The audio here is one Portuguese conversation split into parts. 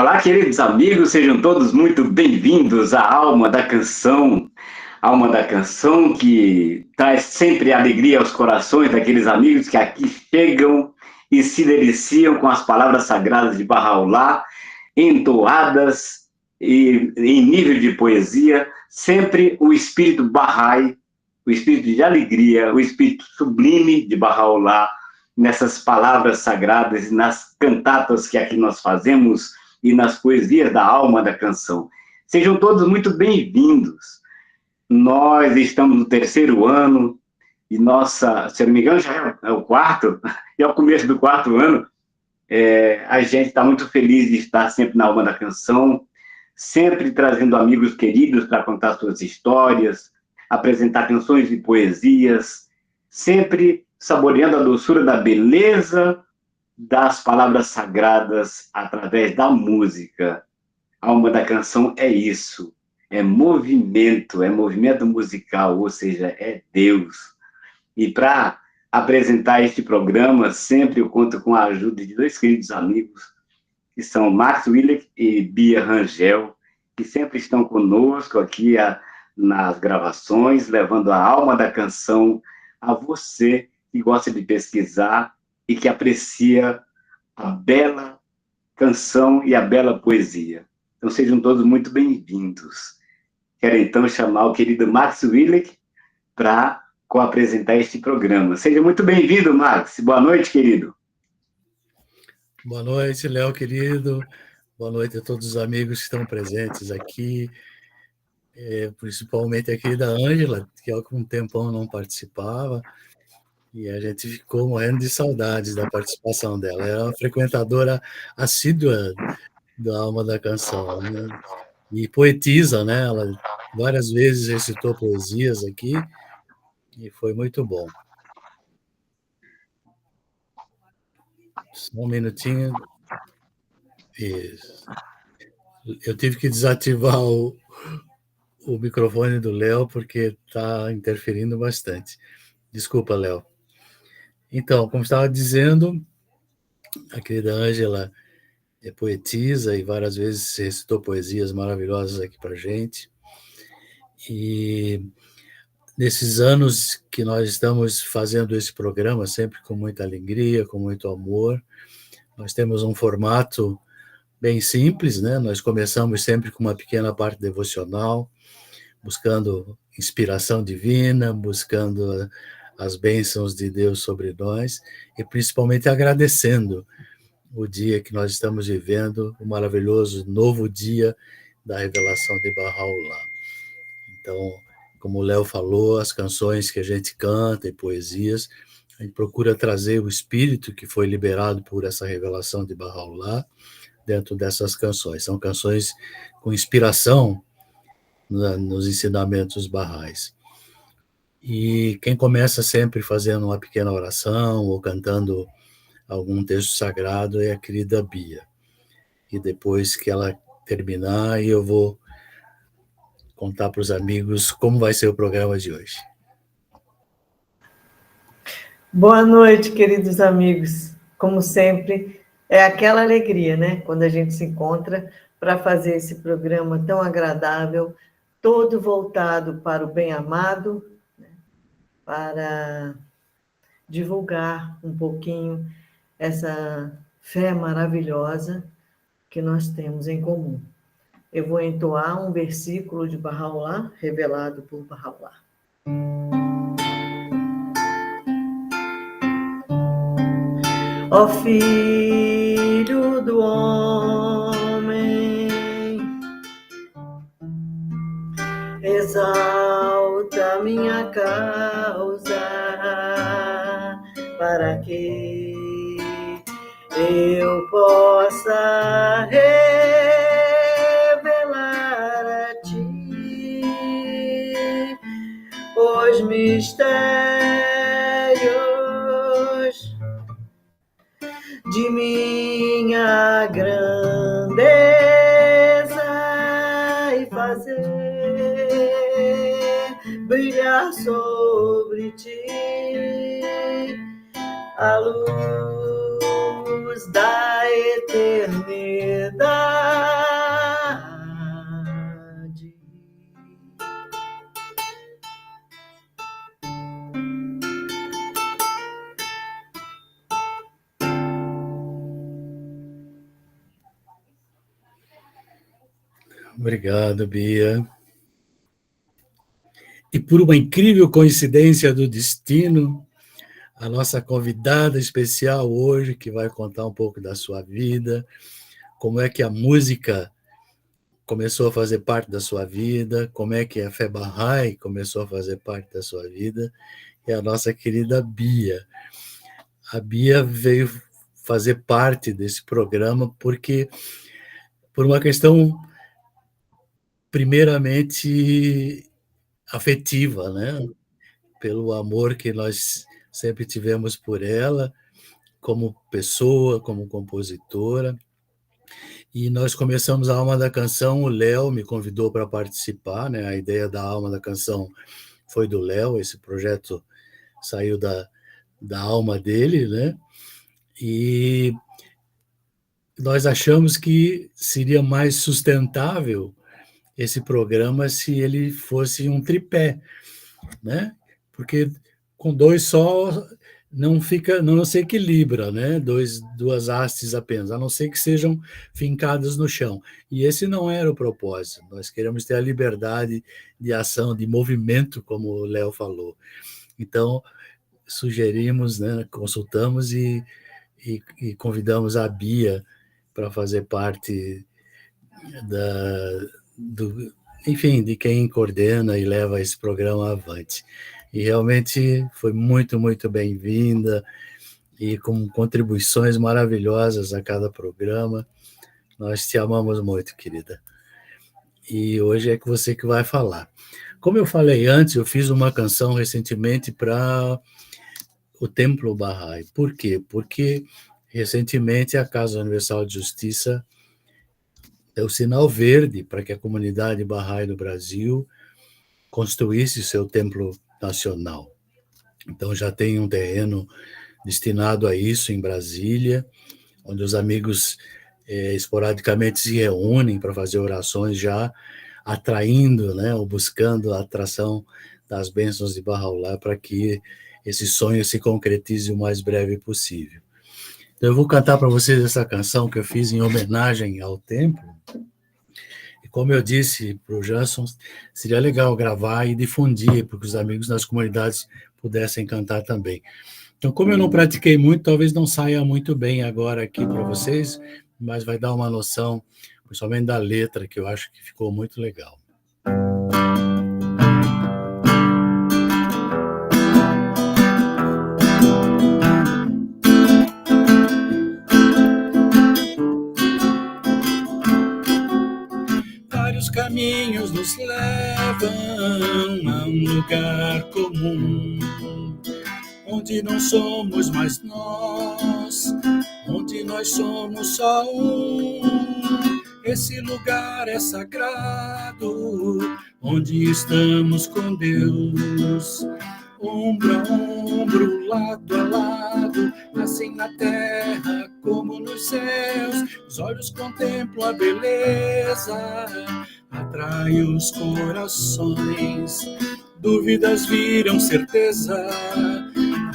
Olá, queridos amigos, sejam todos muito bem-vindos à Alma da Canção, que traz sempre alegria aos corações daqueles amigos que aqui chegam e se deliciam com as palavras sagradas de Bahá'u'lláh, entoadas e em nível de poesia, sempre o espírito Bahá'í, o espírito de alegria, o espírito sublime de Bahá'u'lláh, nessas palavras sagradas, nas cantatas que aqui nós fazemos e nas poesias da Alma da Canção. Sejam todos muito bem-vindos. Nós estamos no 3º ano e nossa, se eu não me engano, já é o 4º, é o começo do 4º ano. A gente está muito feliz de estar sempre na Alma da Canção, sempre trazendo amigos queridos para contar suas histórias, apresentar canções e poesias, sempre saboreando a doçura da beleza das palavras sagradas através da música. A Alma da Canção é isso, é movimento musical, ou seja, é Deus. E para apresentar este programa, sempre eu conto com a ajuda de 2 queridos amigos, que são Max Willick e Bia Rangel, que sempre estão conosco aqui nas gravações, levando a Alma da Canção a você que gosta de pesquisar e que aprecia a bela canção e a bela poesia. Então sejam todos muito bem-vindos. Quero então chamar o querido Max Willick para co-apresentar este programa. Seja muito bem-vindo, Max. Boa noite, querido. Boa noite, Léo, querido. Boa noite a todos os amigos que estão presentes aqui, principalmente a querida Ângela, que há algum tempão não participava, e a gente ficou morrendo de saudades da participação dela. Ela é uma frequentadora assídua da Alma da Canção, né? E poetisa, né? Ela várias vezes recitou poesias aqui, e foi muito bom. Só um minutinho. Isso. Eu tive que desativar o microfone do Léo, porque está interferindo bastante. Desculpa, Léo. Então, como estava dizendo, a querida Ângela é poetisa e várias vezes recitou poesias maravilhosas aqui para a gente. E nesses anos que nós estamos fazendo esse programa, sempre com muita alegria, com muito amor, nós temos um formato bem simples, né? Nós começamos sempre com uma pequena parte devocional, buscando inspiração divina, buscando as bênçãos de Deus sobre nós e principalmente agradecendo o dia que nós estamos vivendo, o maravilhoso novo dia da revelação de Bahá'u'lláh. Então, como o Léo falou, as canções que a gente canta e poesias, a gente procura trazer o espírito que foi liberado por essa revelação de Bahá'u'lláh dentro dessas canções. São canções com inspiração nos ensinamentos bahá'ís. E quem começa sempre fazendo uma pequena oração ou cantando algum texto sagrado é a querida Bia. E depois que ela terminar, eu vou contar para os amigos como vai ser o programa de hoje. Boa noite, queridos amigos. Como sempre, é aquela alegria, né? Quando a gente se encontra para fazer esse programa tão agradável, todo voltado para o bem-amado, né? Para divulgar um pouquinho essa fé maravilhosa que nós temos em comum. Eu vou entoar um versículo de Bahá'u'lláh, revelado por Bahá'u'lláh. Ó Filho do homem, exalta minha causa, para que eu possa revelar a ti os mistérios de minha grandeza e fazer brilhar sobre ti a luz da eternidade. Obrigado, Bia. E por uma incrível coincidência do destino, a nossa convidada especial hoje, que vai contar um pouco da sua vida, como é que a música começou a fazer parte da sua vida, como é que a Fé Bahá'í começou a fazer parte da sua vida, é a nossa querida Bia. A Bia veio fazer parte desse programa porque, por uma questão primeiramente afetiva, né? Pelo amor que nós sempre tivemos por ela, como pessoa, como compositora. E nós começamos a Alma da Canção, o Léo me convidou para participar, né? A ideia da Alma da Canção foi do Léo, esse projeto saiu da alma dele, né? E nós achamos que seria mais sustentável esse programa se ele fosse um tripé, né? Porque com dois só não se equilibra, né? Duas hastes apenas, a não ser que sejam fincadas no chão. E esse não era o propósito. Nós queremos ter a liberdade de ação, de movimento, como o Léo falou. Então, sugerimos, né? Consultamos e convidamos a Bia para fazer parte enfim, de quem coordena e leva esse programa avante. E realmente foi muito, muito bem-vinda e com contribuições maravilhosas a cada programa. Nós te amamos muito, querida. E hoje é você que vai falar. Como eu falei antes, eu fiz uma canção recentemente para o Templo Bahá'í. Por quê? Porque recentemente a Casa Universal de Justiça deu sinal verde para que a comunidade Bahá'í do Brasil construísse seu templo nacional. Então já tem um terreno destinado a isso em Brasília, onde os amigos esporadicamente se reúnem para fazer orações, já atraindo, né, ou buscando a atração das bênçãos de Bahá'u'lláh para que esse sonho se concretize o mais breve possível. Então eu vou cantar para vocês essa canção que eu fiz em homenagem ao templo. E como eu disse para o Jansson, seria legal gravar e difundir, para que os amigos das comunidades pudessem cantar também. Então, como eu não pratiquei muito, talvez não saia muito bem agora aqui para vocês, mas vai dar uma noção, principalmente da letra, que eu acho que ficou muito legal. Vários caminhos nos levam a um lugar comum, onde não somos mais nós, onde nós somos só um. Esse lugar é sagrado, onde estamos com Deus, ombro a ombro, lado a lado, assim na terra como nos céus. Os olhos contemplam a beleza, atrai os corações, dúvidas viram certeza,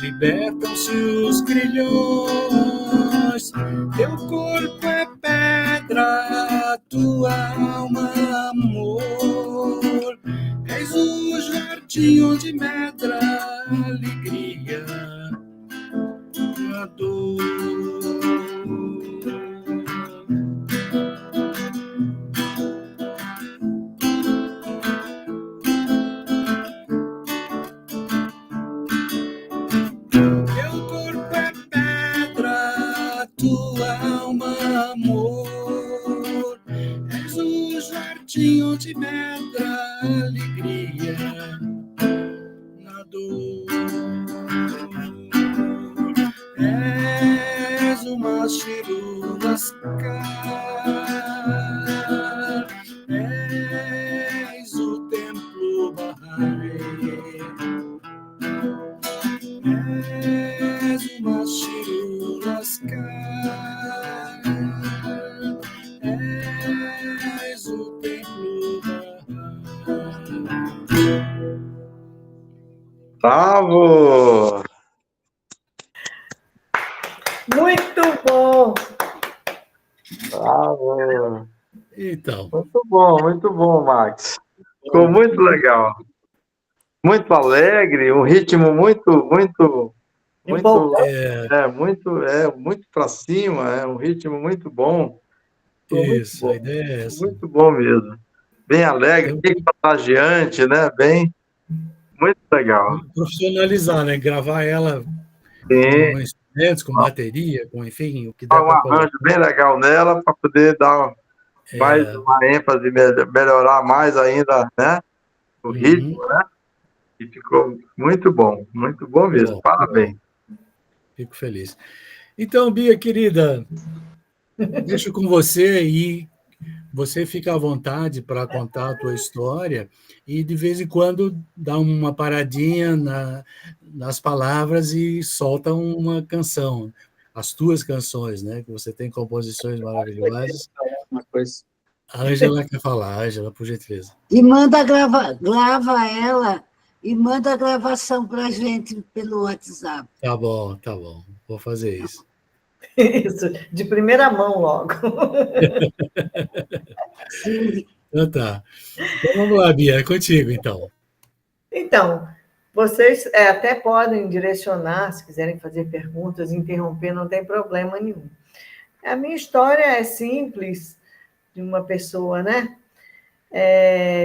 libertam-se os grilhões. Teu corpo é pedra, tua alma amor. És o jardim onde medra a alegria, a dor. Onde medra a alegria na dor. És uma Shirulaskar, és o templo Bahá'í, és uma Shirulaskar, és o templo Bravo! Muito bom! Bravo! Então. Muito bom, Max. Ficou muito legal. Muito alegre, um ritmo muito muito para cima, é um ritmo muito bom. Isso, a ideia é essa. Muito bom mesmo. Bem alegre, bem contagiante, né? Muito legal. Profissionalizar, né? Gravar ela Sim. com instrumentos, com bateria, com, enfim, o que der Um para colocar. arranjo bem legal nela para poder dar mais uma ênfase, melhorar mais ainda, né? O ritmo, né? E ficou muito bom mesmo. Bom, Parabéns. fico feliz. Então, Bia, querida, deixo com você e você fica à vontade para contar a tua história e, de vez em quando, dá uma paradinha nas palavras e solta uma canção. As tuas canções, né? Que você tem composições maravilhosas. Uma coisa. A Ângela quer falar. Ângela, por gentileza. E grava ela e manda a gravação para a gente pelo WhatsApp. Tá bom. Vou fazer isso. Isso, de primeira mão logo. Então tá. Então vamos lá, Bia, é contigo, então. Então, vocês até podem direcionar, se quiserem fazer perguntas, interromper, não tem problema nenhum. A minha história é simples, de uma pessoa, né?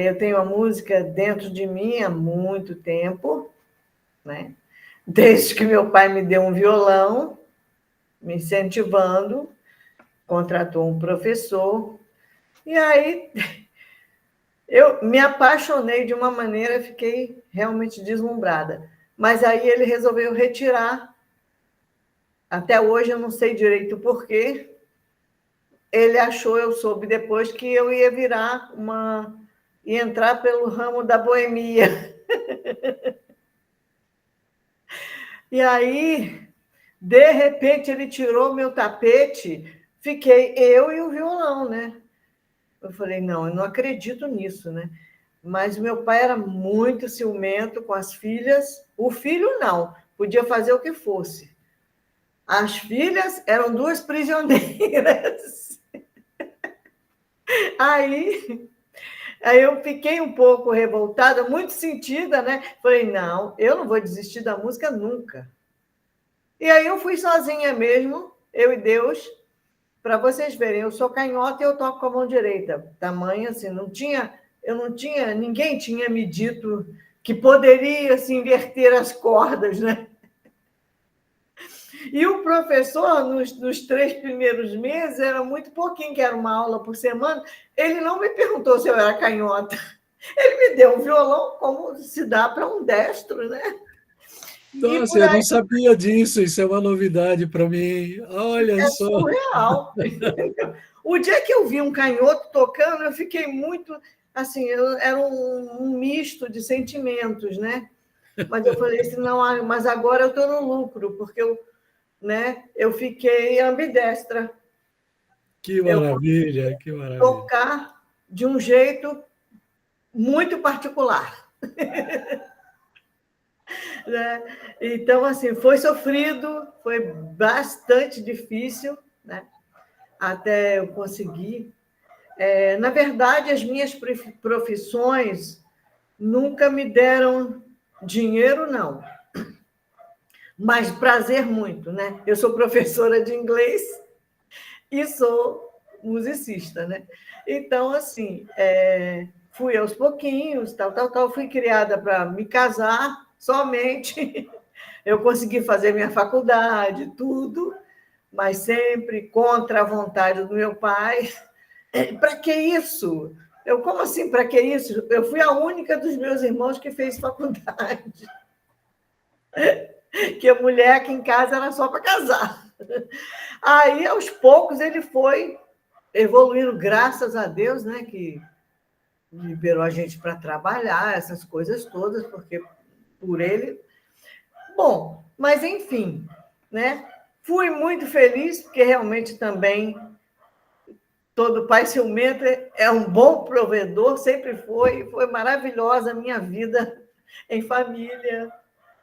Eu tenho a música dentro de mim há muito tempo, né? Desde que meu pai me deu um violão, me incentivando, contratou um professor, e aí eu me apaixonei de uma maneira, fiquei realmente deslumbrada. Mas aí ele resolveu retirar. Até hoje eu não sei direito o porquê. Ele achou, eu soube depois, que eu ia ia entrar pelo ramo da boemia. E aí, de repente, ele tirou meu tapete, fiquei eu e o violão, né? Eu falei, não, eu não acredito nisso, né? Mas meu pai era muito ciumento com as filhas. O filho, não, podia fazer o que fosse. As filhas eram duas prisioneiras. Aí eu fiquei um pouco revoltada, muito sentida, né? Falei, não, eu não vou desistir da música nunca. E aí eu fui sozinha mesmo, eu e Deus, para vocês verem, eu sou canhota e eu toco com a mão direita. Tamanho assim, ninguém tinha me dito que poderia se inverter as cordas, né? E o professor, nos 3 primeiros meses, era muito pouquinho, que era uma aula por semana, ele não me perguntou se eu era canhota. Ele me deu um violão como se dá para um destro, né? Nossa, eu não sabia disso, isso é uma novidade para mim. Olha só. É surreal. O dia que eu vi um canhoto tocando, eu fiquei muito, assim, era um misto de sentimentos, né? Mas eu falei assim, não, mas agora eu estou no lucro, porque eu fiquei ambidestra. Que maravilha, que maravilha. Tocar de um jeito muito particular. Então, assim, foi sofrido, foi bastante difícil, né? Até eu conseguir. Na verdade, as minhas profissões nunca me deram dinheiro, não. Mas prazer muito, né? Eu sou professora de inglês e sou musicista, né? Então, assim, fui aos pouquinhos, fui criada para me casar somente. Eu consegui fazer minha faculdade, tudo, mas sempre contra a vontade do meu pai. Para que isso? Como assim, para que isso? Eu fui a única dos meus irmãos que fez faculdade. Que a mulher aqui em casa era só para casar. Aí, aos poucos, ele foi evoluindo, graças a Deus, né, que liberou a gente para trabalhar, essas coisas todas, porque por ele... Bom, mas enfim, né? Fui muito feliz, porque realmente também todo pai ciumento é um bom provedor, sempre foi maravilhosa a minha vida em família,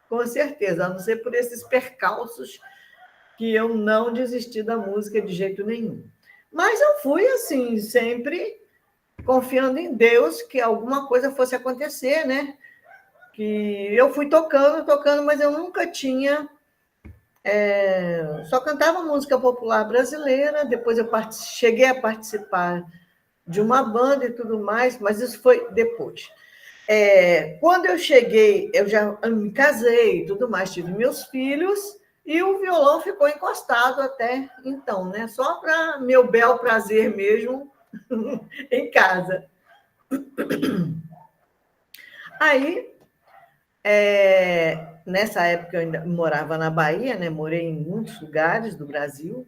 com certeza, a não ser por esses percalços que eu não desisti da música de jeito nenhum. Mas eu fui, assim, sempre confiando em Deus que alguma coisa fosse acontecer, né? Que eu fui tocando, mas eu nunca tinha... só cantava música popular brasileira, depois eu cheguei a participar de uma banda e tudo mais, mas isso foi depois. Quando eu cheguei, eu já me casei e tudo mais, tive meus filhos, e o violão ficou encostado até então, né? Só para meu bel prazer mesmo, em casa. Aí, nessa época, eu ainda morava na Bahia, né? Morei em muitos lugares do Brasil,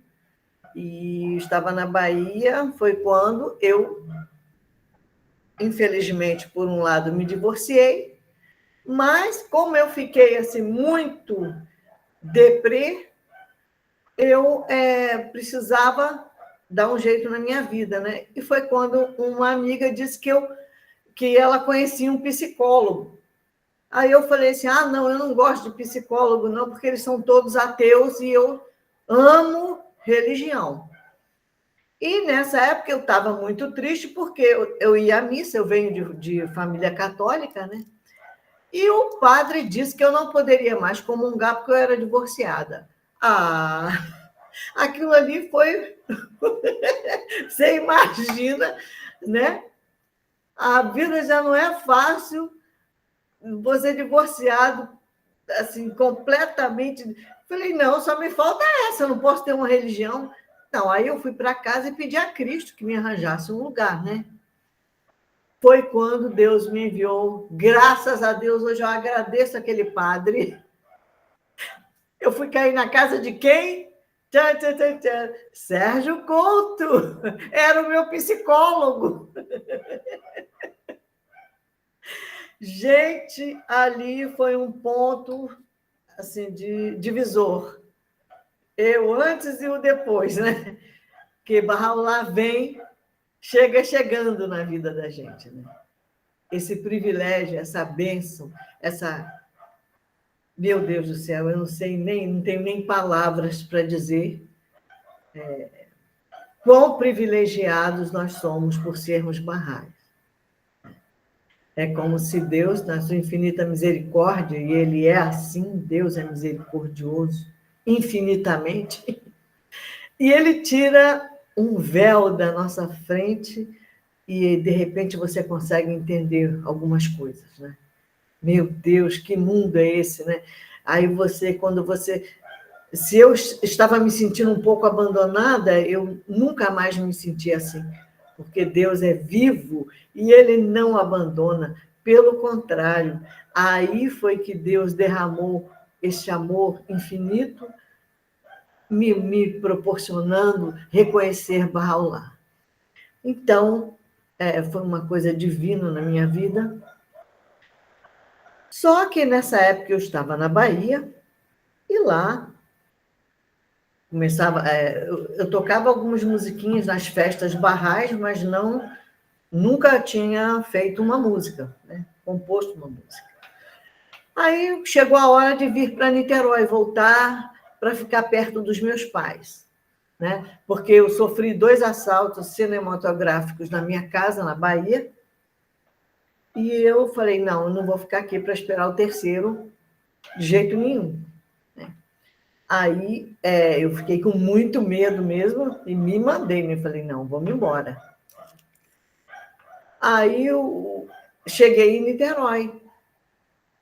e estava na Bahia, foi quando eu, infelizmente, por um lado, me divorciei, mas como eu fiquei assim, muito deprê, eu precisava dar um jeito na minha vida, né? E foi quando uma amiga disse que ela conhecia um psicólogo. Aí eu falei assim, não, eu não gosto de psicólogo, não, porque eles são todos ateus e eu amo religião. E nessa época eu estava muito triste, porque eu ia à missa, eu venho de família católica, né? E o padre disse que eu não poderia mais comungar porque eu era divorciada. Aquilo ali foi... Você imagina, né? A vida já não é fácil, você divorciado, assim, completamente... Falei, não, só me falta essa, eu não posso ter uma religião. Não, aí eu fui para casa e pedi a Cristo que me arranjasse um lugar, né? Foi quando Deus me enviou, graças a Deus, hoje eu agradeço aquele padre. Eu fui cair na casa de quem? Tchan, tchan, tchan, tchan. Sérgio Couto, era o meu psicólogo. Gente, ali foi um ponto assim, de divisor. Eu antes e o depois, né? Que Bahá'u'lláh chega chegando na vida da gente, né? Esse privilégio, essa bênção, meu Deus do céu, eu não tenho nem palavras para dizer quão privilegiados nós somos por sermos Bahá'ís. É como se Deus, na sua infinita misericórdia, e Ele é assim, Deus é misericordioso, infinitamente, e Ele tira um véu da nossa frente e, de repente, você consegue entender algumas coisas, né? Meu Deus, que mundo é esse, né? Aí se eu estava me sentindo um pouco abandonada, eu nunca mais me senti assim, porque Deus é vivo e Ele não abandona, pelo contrário, aí foi que Deus derramou esse amor infinito, me proporcionando reconhecer Bahá'u'lláh. Então, foi uma coisa divina na minha vida. Só que nessa época eu estava na Bahia e lá começava, eu tocava algumas musiquinhas nas festas barrais, mas nunca tinha feito uma música, né? Composto uma música. Aí chegou a hora de vir para Niterói, voltar para ficar perto dos meus pais, né? Porque eu sofri 2 assaltos cinematográficos na minha casa, na Bahia, e eu falei, não, eu não vou ficar aqui para esperar o terceiro de jeito nenhum. Aí eu fiquei com muito medo mesmo e me mandei, né? Falei, não, vamos embora. Aí eu cheguei em Niterói.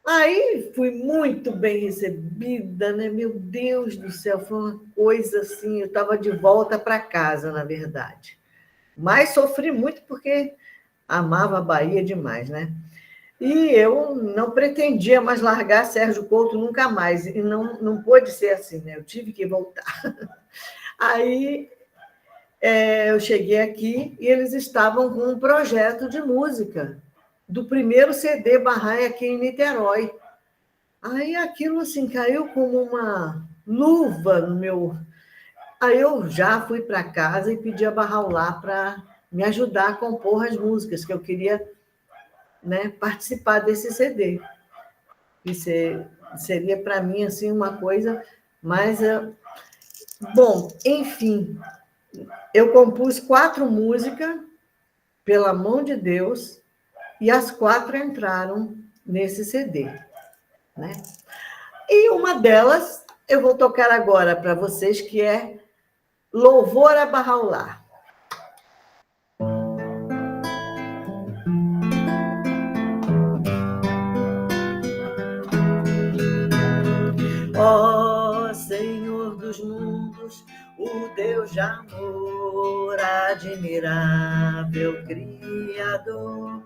Aí fui muito bem recebida, né? Meu Deus do céu, foi uma coisa assim, eu estava de volta para casa, na verdade. Mas sofri muito porque amava a Bahia demais, né? E eu não pretendia mais largar Sérgio Couto nunca mais, e não pôde ser assim, né? Eu tive que voltar. Aí eu cheguei aqui e eles estavam com um projeto de música do primeiro CD Bahá'í aqui em Niterói. Aí aquilo assim caiu como uma luva no meu... Aí eu já fui para casa e pedi a Bahá'u'lláh para me ajudar a compor as músicas, que eu queria, né, participar desse CD. Isso seria para mim assim uma coisa, mas bom, enfim, eu compus 4 músicas pela mão de Deus, e as 4 entraram nesse CD, né? E uma delas eu vou tocar agora para vocês, que é Louvor a Bahá'u'lláh. Ó Senhor dos mundos, o Deus de amor, admirável Criador,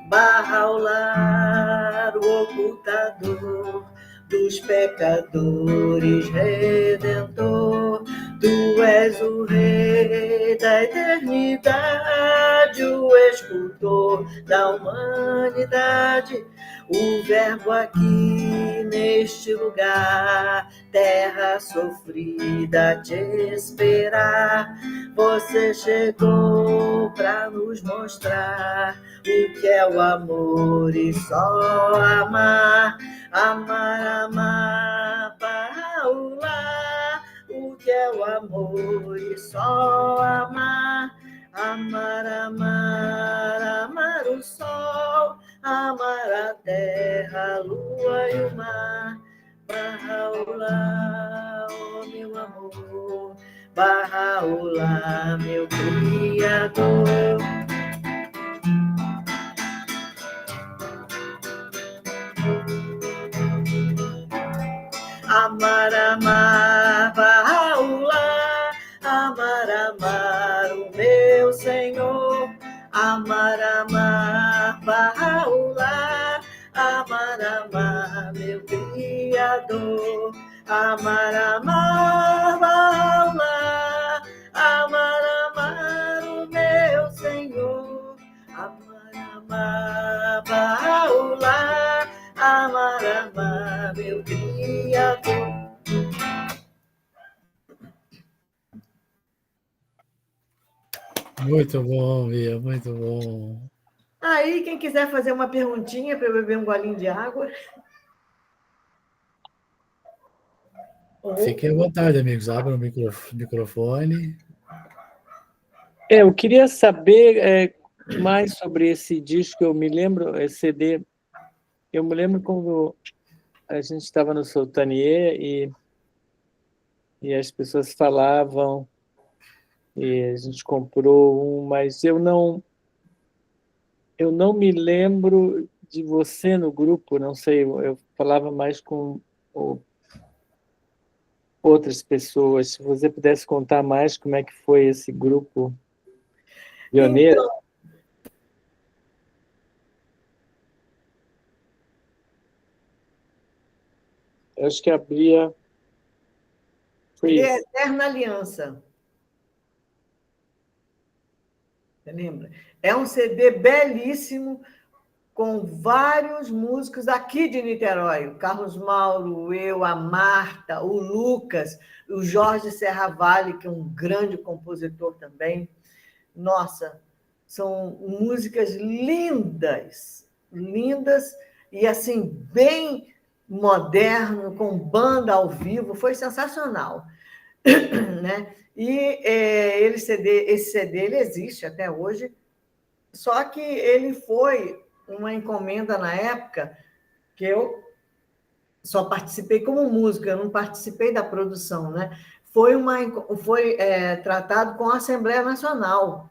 Bahá'u'lláh, o ocultador dos pecadores, Redentor, tu és o Rei da eternidade, o escultor da humanidade, o Verbo aqui neste lugar, terra sofrida te esperar. Você chegou para nos mostrar o que é o amor e só amar. Amar, amar, Bahá'u'lláh, o que é o amor e só amar. Amar, amar, amar o sol, amar a terra, a lua e o mar. Bahá'u'lláh, oh meu amor, Bahá'u'lláh, meu Criador. Amar, amar, Bahá'u'lláh, amar, amar o meu Senhor. Amar, amar, Bahá'u'lláh, amar, amar meu Criador. Amar, amar, Bahá'u'lláh, amar, amar o meu Senhor. Amar, amar, Bahá'u'lláh, amar, amar meu Criador. Muito bom, Bia, muito bom. Aí, quem quiser fazer uma perguntinha para eu beber um golinho de água. Fiquem à vontade, amigos. Abram o microfone. Eu queria saber mais sobre esse disco. Eu me lembro, esse CD, eu me lembro quando a gente estava no Sultanier e as pessoas falavam, e a gente comprou um, mas eu não me lembro de você no grupo, não sei, eu falava mais com outras pessoas. Se você pudesse contar mais como é que foi esse grupo pioneiro. Então, eu acho que abria... Foi é isso. Eterna Aliança. Você lembra? É um CD belíssimo, com vários músicos aqui de Niterói. O Carlos Mauro, eu, a Marta, o Lucas, o Jorge Serravalli, que é um grande compositor também. Nossa, são músicas lindas, lindas, e assim, bem moderno, com banda ao vivo, foi sensacional. Né? E esse CD ele existe até hoje, só que ele foi uma encomenda na época que eu só participei como música, eu não participei da produção, né? Foi tratado com a Assembleia Nacional,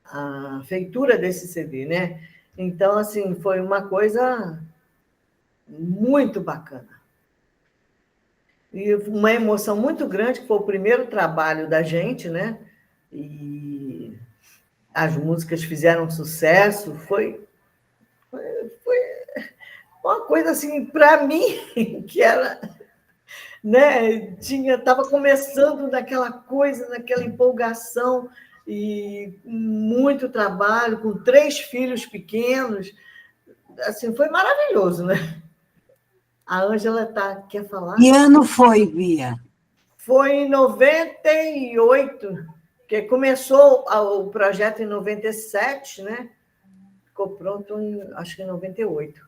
a feitura desse CD, né? Então, assim, foi uma coisa muito bacana. E uma emoção muito grande, que foi o primeiro trabalho da gente, né? E as músicas fizeram sucesso, foi uma coisa assim, para mim, que era, né, estava começando naquela coisa, naquela empolgação, e muito trabalho, com 3 filhos pequenos, assim, foi maravilhoso, né? A Ângela quer falar? Que ano foi, Bia? Foi em 98, que começou o projeto em 97, né? Ficou pronto, acho que em 98.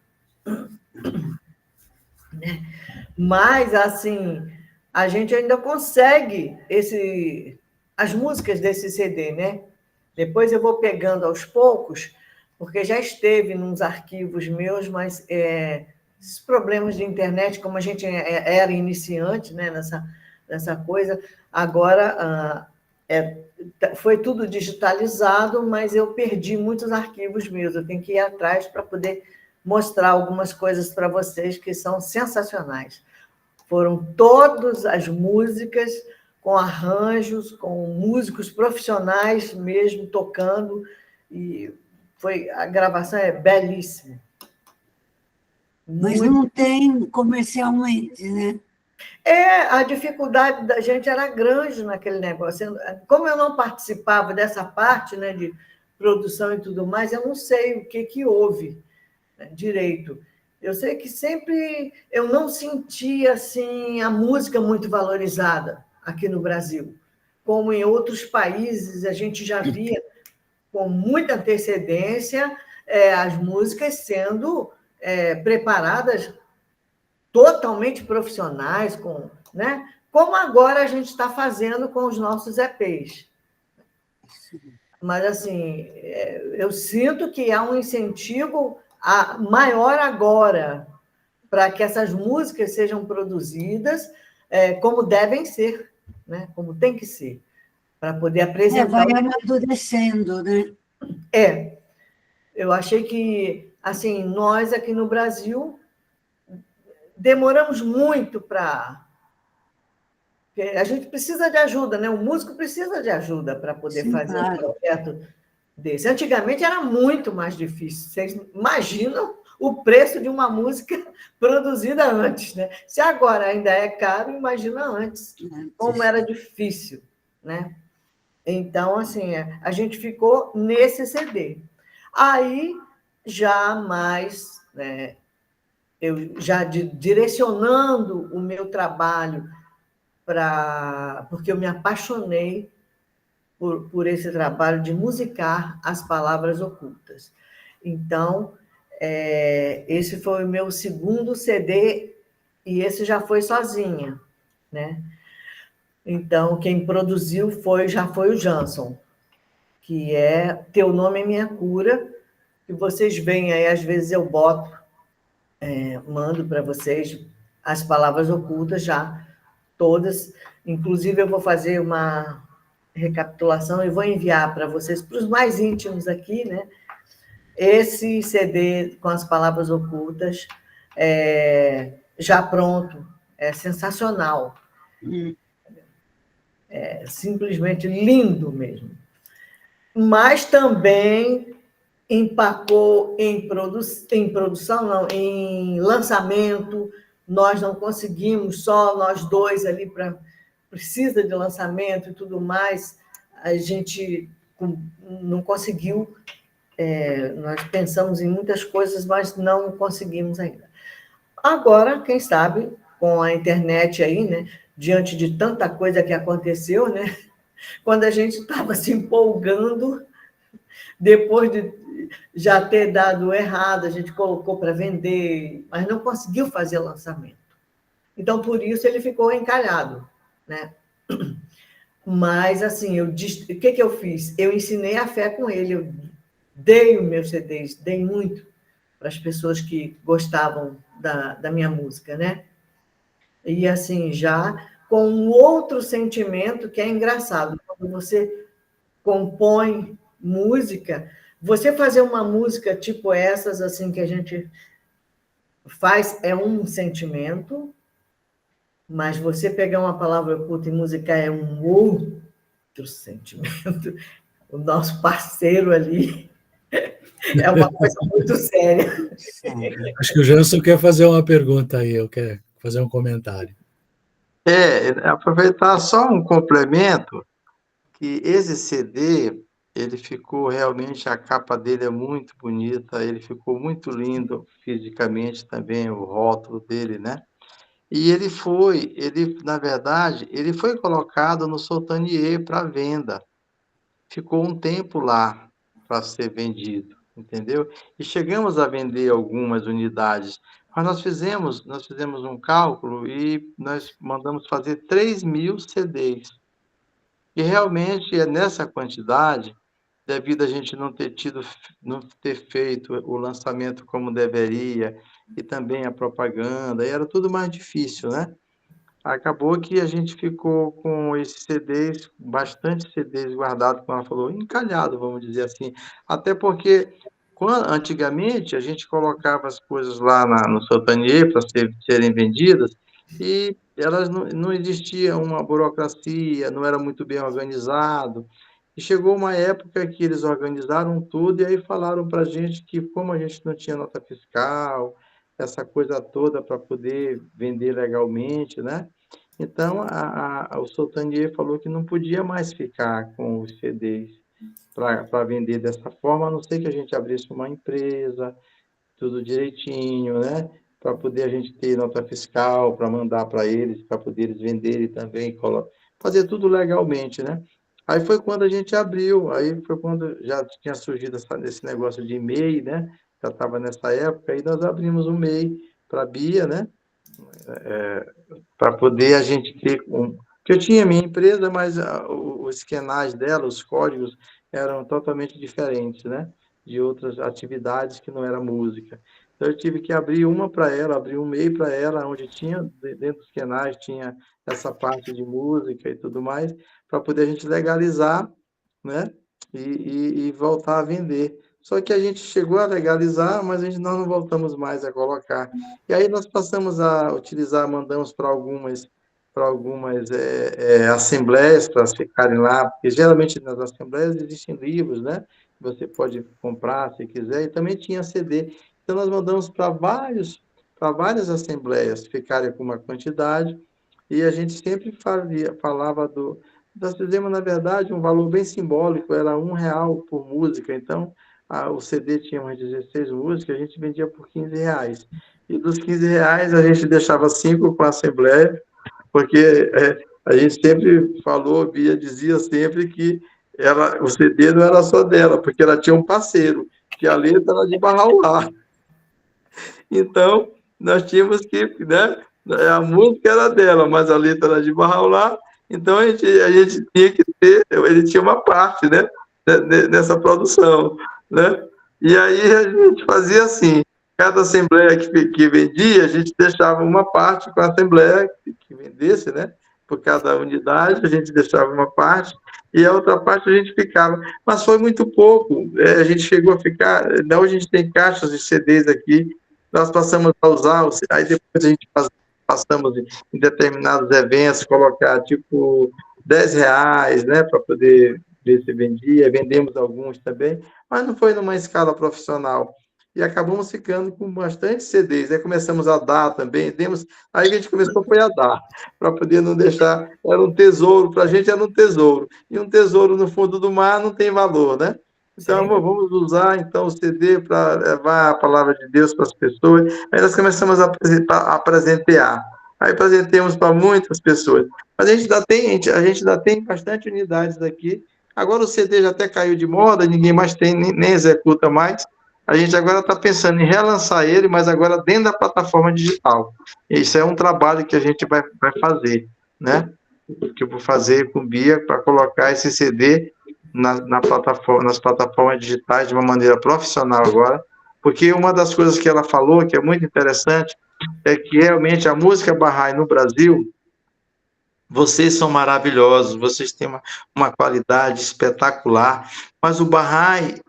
Né? Mas, assim, a gente ainda consegue as músicas desse CD, né? Depois eu vou pegando aos poucos, porque já esteve nos arquivos meus, mas esses problemas de internet, como a gente era iniciante, né, nessa coisa, agora foi tudo digitalizado, mas eu perdi muitos arquivos meus. Eu tenho que ir atrás para poder mostrar algumas coisas para vocês que são sensacionais. Foram todas as músicas com arranjos, com músicos profissionais mesmo tocando, e a gravação é belíssima. Mas não tem comercialmente, né? A dificuldade da gente era grande naquele negócio. Como eu não participava dessa parte, né, de produção e tudo mais, eu não sei o que houve, né, direito. Eu sei que sempre eu não sentia assim, a música muito valorizada aqui no Brasil. Como em outros países, a gente já via com muita antecedência as músicas sendo preparadas totalmente profissionais, né? Como agora a gente está fazendo com os nossos EPs. Mas, assim, eu sinto que há um incentivo maior agora para que essas músicas sejam produzidas como devem ser, né? Como tem que ser, para poder apresentar... Vai amadurecendo, né? Eu achei que, assim, nós aqui no Brasil demoramos muito para... A gente precisa de ajuda, né? O músico precisa de ajuda para poder fazer um projeto desse. Antigamente era muito mais difícil. Vocês imaginam o preço de uma música produzida antes, né? Se agora ainda é caro, imagina antes, como era difícil, né? Então, assim, a gente ficou nesse CD. Aí, já mais, né, eu já direcionando o meu trabalho porque eu me apaixonei por esse trabalho de musicar as palavras ocultas. Então, esse foi o meu segundo CD, e esse já foi sozinha, né? Então, quem produziu já foi o Jansson, que é Teu Nome é Minha Cura, que vocês veem aí, às vezes eu mando para vocês as palavras ocultas já, todas. Inclusive, eu vou fazer uma recapitulação e vou enviar para vocês, para os mais íntimos aqui, né? Esse CD com as palavras ocultas, já pronto, é sensacional. É simplesmente lindo mesmo. Mas também empacou em produção, não, em lançamento. Nós não conseguimos, só nós dois ali, precisa de lançamento e tudo mais, a gente não conseguiu. Nós pensamos em muitas coisas, mas não conseguimos ainda. Agora, quem sabe, com a internet aí, né, diante de tanta coisa que aconteceu, né, quando a gente estava se empolgando, depois de já ter dado errado, a gente colocou para vender, mas não conseguiu fazer lançamento. Então, por isso, ele ficou encalhado, né? Mas, assim, o que eu fiz? Eu ensinei a fé com ele, eu dei os meus CDs, dei muito para as pessoas que gostavam da minha música, né? E, assim, já com um outro sentimento que é engraçado. Quando você compõe música, você fazer uma música tipo essas, assim, que a gente faz, é um sentimento, mas você pegar uma palavra oculta e musicar é um outro sentimento. O nosso parceiro ali é uma coisa muito séria. Acho que o Jansson quer fazer uma pergunta aí, eu quero fazer um comentário. Aproveitar só um complemento, que esse CD, ele ficou realmente, a capa dele é muito bonita, ele ficou muito lindo fisicamente também, o rótulo dele, né? E na verdade, ele foi colocado no Soultanier para venda. Ficou um tempo lá para ser vendido, entendeu? E chegamos a vender algumas unidades, mas nós fizemos um cálculo e nós mandamos fazer 3.000 CDs. E realmente, nessa quantidade, devido a gente não ter feito o lançamento como deveria, e também a propaganda, e era tudo mais difícil, né? Acabou que a gente ficou com esses CDs, bastante CDs guardados, como ela falou, encalhado, vamos dizer assim. Até porque, antigamente, a gente colocava as coisas lá no Sotanier para serem vendidas, e elas não existia uma burocracia, não era muito bem organizado. E chegou uma época que eles organizaram tudo, e aí falaram para a gente que, como a gente não tinha nota fiscal, essa coisa toda para poder vender legalmente, né? Então, o Sultanier falou que não podia mais ficar com os CDs para vender dessa forma, a não ser que a gente abrisse uma empresa, tudo direitinho, né? Para poder a gente ter nota fiscal, para mandar para eles, para poder eles venderem também, fazer tudo legalmente, né? Aí foi quando a gente abriu, aí foi quando já tinha surgido esse negócio de MEI, né? Já estava nessa época, aí nós abrimos um MEI para a Bia, né? Para poder a gente ter porque eu tinha minha empresa, mas os esquenais dela, os códigos, eram totalmente diferentes, né? De outras atividades que não era música. Então, eu tive que abrir uma para ela, abrir um MEI para ela, onde tinha, dentro dos canais, tinha essa parte de música e tudo mais, para poder a gente legalizar, né? E voltar a vender. Só que a gente chegou a legalizar, mas nós não voltamos mais a colocar. E aí nós passamos a utilizar, mandamos para algumas assembleias para ficarem lá, porque geralmente nas assembleias existem livros, né? Você pode comprar se quiser, e também tinha CD. Então nós mandamos para várias assembleias ficarem com uma quantidade, e a gente sempre falava nós fizemos, na verdade, um valor bem simbólico, era R$1 por música, então o CD tinha umas 16 músicas, a gente vendia por R$15. E dos R$15 a gente deixava 5 com a assembleia, porque a gente sempre falou, Bia dizia sempre que o CD não era só dela, porque ela tinha um parceiro, que a letra era de Barrauá. Então, nós tínhamos que, né, a música era dela, mas a letra era de Barrauá, então a gente tinha que ter, ele tinha uma parte, né, nessa produção, né? E aí a gente fazia assim, cada assembleia que vendia, a gente deixava uma parte com a assembleia que vendesse, né? Por cada unidade, a gente deixava uma parte, e a outra parte a gente ficava. Mas foi muito pouco, a gente chegou a ficar... Hoje a gente tem caixas de CDs aqui, nós passamos a usar, aí depois a gente passamos em determinados eventos, colocar tipo R$10, né? Para poder ver se vendia, vendemos alguns também, mas não foi numa escala profissional. E acabamos ficando com bastante CDs. Aí começamos a dar também, aí a gente começou foi a dar, para poder não deixar, era um tesouro, para a gente era um tesouro. E um tesouro no fundo do mar não tem valor, né? Então, vamos usar então o CD para levar a palavra de Deus para as pessoas. Aí nós começamos a presentear. Aí apresentemos para muitas pessoas. Mas a gente ainda tem bastante unidades daqui. Agora o CD já até caiu de moda, ninguém mais tem, nem executa mais. A gente agora está pensando em relançar ele, mas agora dentro da plataforma digital. Isso é um trabalho que a gente vai fazer, né? Que eu vou fazer com Bia para colocar esse CD nas plataformas digitais de uma maneira profissional agora, porque uma das coisas que ela falou, que é muito interessante, é que realmente a música Bahá'í no Brasil, vocês são maravilhosos, vocês têm uma qualidade espetacular, mas o Bahá'í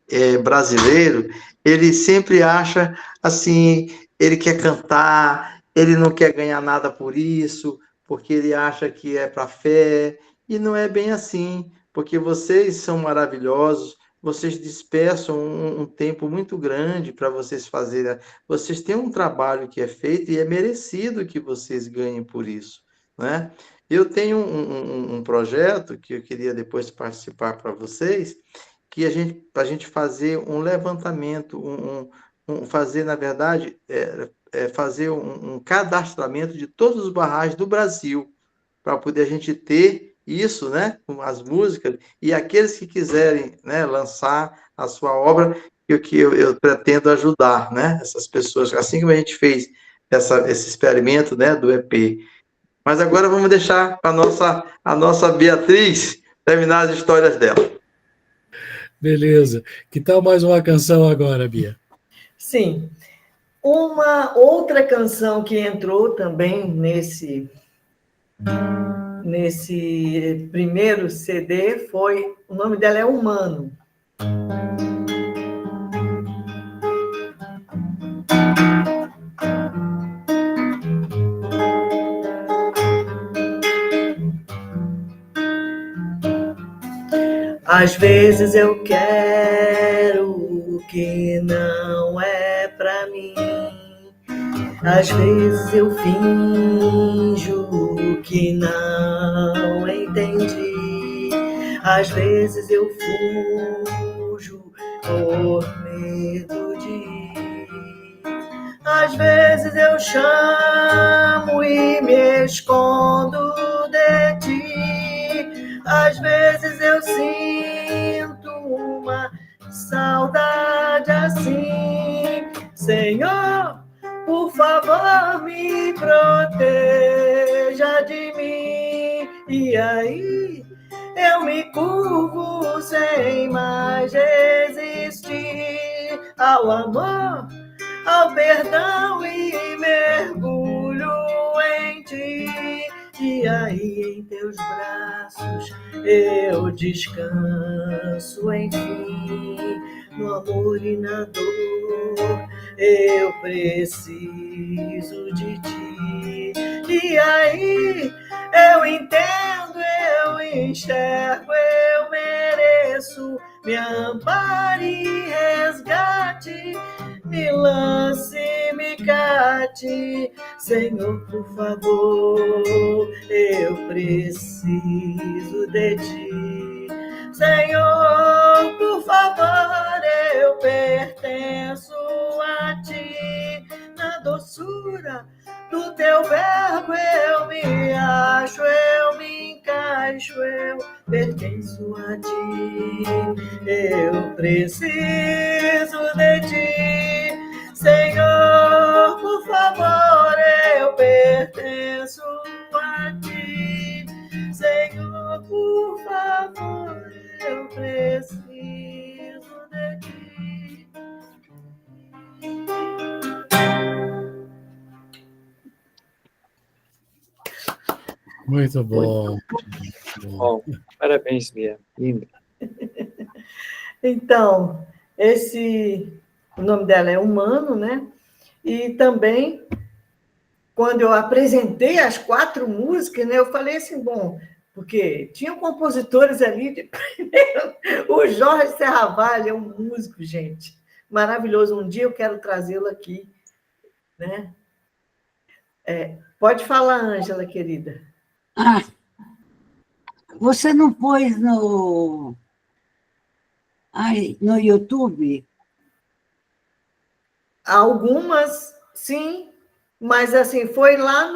brasileiro, ele sempre acha assim, ele quer cantar, ele não quer ganhar nada por isso, porque ele acha que é para fé, e não é bem assim, porque vocês são maravilhosos, vocês dispersam um tempo muito grande para vocês fazerem, vocês têm um trabalho que é feito e é merecido que vocês ganhem por isso, né? Eu tenho um projeto que eu queria depois participar para vocês, que a gente fazer um levantamento, fazer, na verdade, fazer um cadastramento de todos os Bahá'ís do Brasil, para poder a gente ter isso, né, com as músicas, e aqueles que quiserem, né, lançar a sua obra, que eu pretendo ajudar, né, essas pessoas, assim como a gente fez esse experimento, né, do EP. Mas agora vamos deixar para a nossa Beatriz terminar as histórias dela. Beleza. Que tal mais uma canção agora, Bia? Sim. Uma outra canção que entrou também nesse primeiro CD foi, o nome dela é Humano. Às vezes eu quero o que não é pra mim. Às vezes eu finjo que não entendi. Às vezes eu fujo por medo de ir. Às vezes eu chamo e me escondo de ti. Às vezes eu sinto uma saudade assim. Senhor, por favor, me proteja de mim. E aí eu me curvo sem mais resistir ao amor, ao perdão e mergulho em ti. E aí em teus braços eu descanso, enfim, no amor e na dor eu preciso de ti. E aí eu entendo, eu enxergo, eu mereço. Me ampare e resgate, me lance, me cate. Senhor, por favor, eu preciso de ti. Senhor, por favor, eu pertenço a ti. Na doçura do teu verbo eu me acho, eu me encaixo, eu pertenço a ti. Eu preciso de ti. Senhor, por favor, eu pertenço a ti. Senhor, por favor, eu preciso de ti. Muito bom. Bom, parabéns, Bia. Linda. Então, o nome dela é Humano, né? E também, quando eu apresentei as 4 músicas, né, eu falei assim, bom, porque tinham compositores ali, o Jorge Serravalho é um músico, gente, maravilhoso. Um dia eu quero trazê-lo aqui, né? Pode falar, Ângela, querida. Ah, você não pôs no YouTube? Algumas, sim, mas assim, foi lá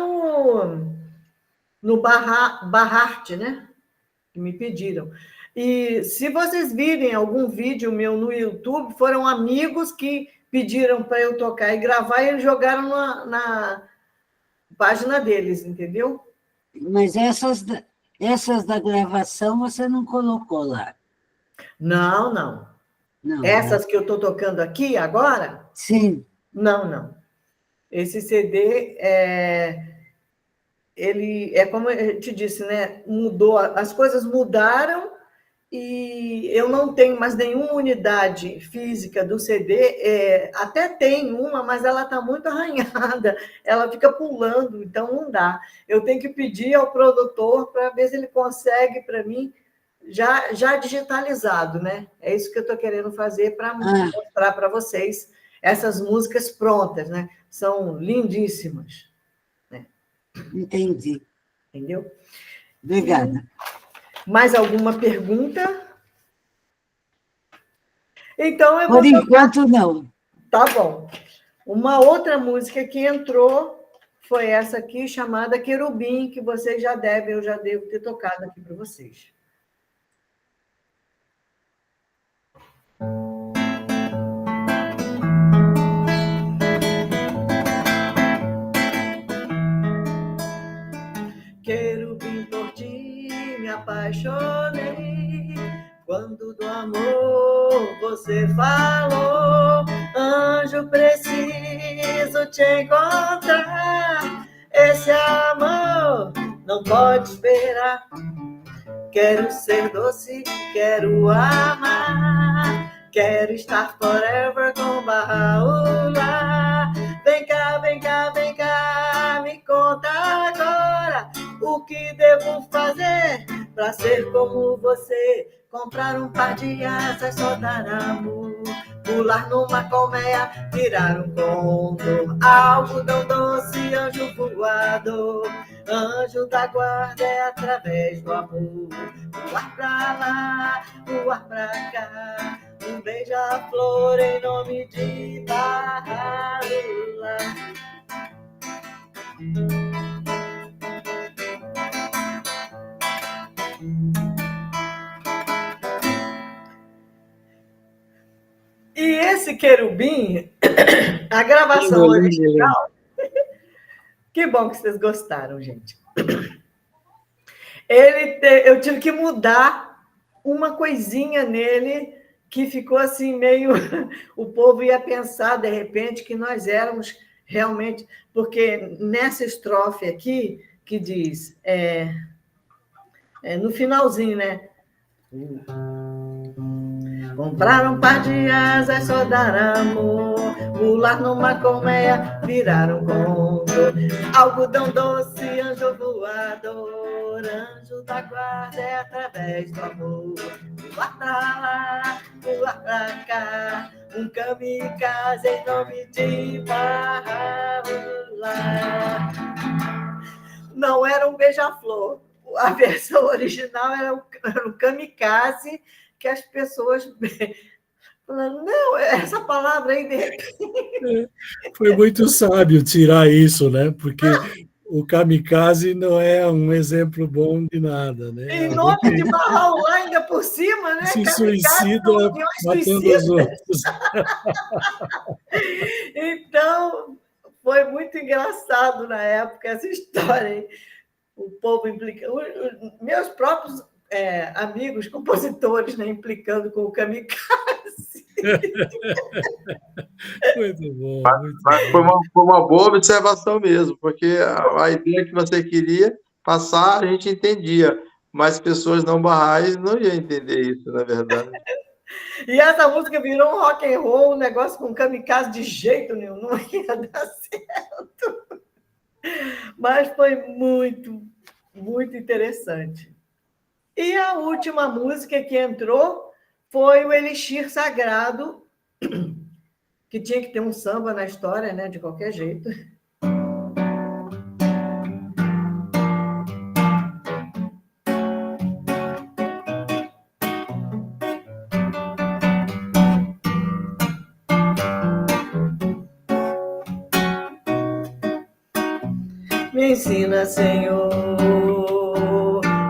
no Barrart, né? Que me pediram. E se vocês virem algum vídeo meu no YouTube, foram amigos que pediram para eu tocar e gravar e eles jogaram na página deles, entendeu? Mas essas da gravação você não colocou lá. Não, não. Não, Essas que eu estou tocando aqui agora? Sim. Não, não. Esse CD ele é como eu te disse, né? Mudou, as coisas mudaram e eu não tenho mais nenhuma unidade física do CD. Até tem uma, mas ela está muito arranhada, ela fica pulando, então não dá. Eu tenho que pedir ao produtor para ver se ele consegue para mim já digitalizado, né? É isso que eu estou querendo fazer para mostrar para vocês essas músicas prontas, né? São lindíssimas. Entendi. Entendeu? Obrigada. Mais alguma pergunta? Então, eu Por enquanto, não. Tá bom. Uma outra música que entrou foi essa aqui, chamada Querubim, que vocês eu já devo ter tocado aqui para vocês. Querubim, por ti me apaixonei, quando do amor você falou. Anjo, preciso te encontrar. Esse amor não pode esperar. Quero ser doce, quero amar. Quero estar forever com Baha'u'lláh. Vem cá, vem cá, vem cá, me conta agora o que devo fazer pra ser como você. Comprar um par de asas, só dar amor. Pular numa colmeia, virar um condor. Algodão doce, anjo voador. Anjo da guarda é através do amor. Voar pra lá, voar pra cá. Um beija-flor em nome de Baha'u'lláh. E esse querubim, a gravação original... Que bom que vocês gostaram, gente. Eu tive que mudar uma coisinha nele que ficou assim meio... O povo ia pensar, de repente, que nós éramos realmente... Porque nessa estrofe aqui, que diz... no finalzinho, né? Comprar um par de asas, só dar amor. Pular numa colmeia, virar um condor. Algodão doce, anjo voador. Anjo da guarda é através do amor. Voar pra lá, voar pra cá. Um kamikaze em nome de Baha'u'lláh. Não era um beija-flor. A versão original era um kamikaze, que as pessoas falando, não, essa palavra aí de repente... Foi muito sábio tirar isso, né? Porque o kamikaze não é um exemplo bom de nada, né? Em nome de Baha'u'lláh, ainda por cima, né? Se suicida matando os outros. Então, foi muito engraçado na época essa história aí. O povo implica... Meus próprios amigos, compositores, né, implicando com o kamikaze. Muito bom. Mas foi uma boa observação mesmo, porque a ideia que você queria passar, a gente entendia, mas pessoas não barrais não iam entender isso, na verdade. E essa música virou um rock and roll, um negócio com kamikaze de jeito nenhum, não ia dar certo. Mas foi muito, muito interessante. E a última música que entrou foi o Elixir Sagrado, que tinha que ter um samba na história, né? De qualquer jeito. Me ensina, Senhor,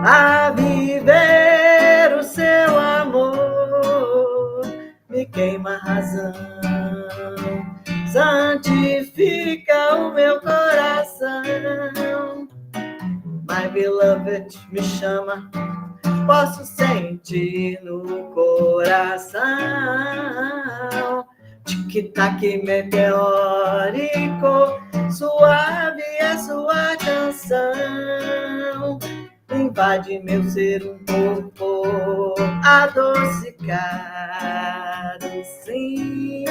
a viver o seu amor, me queima a razão, santifica o meu coração. My beloved me chama, posso sentir no coração. Tic-tac meteórico, suave é sua canção. Invade meu ser um corpo adocicado, sim.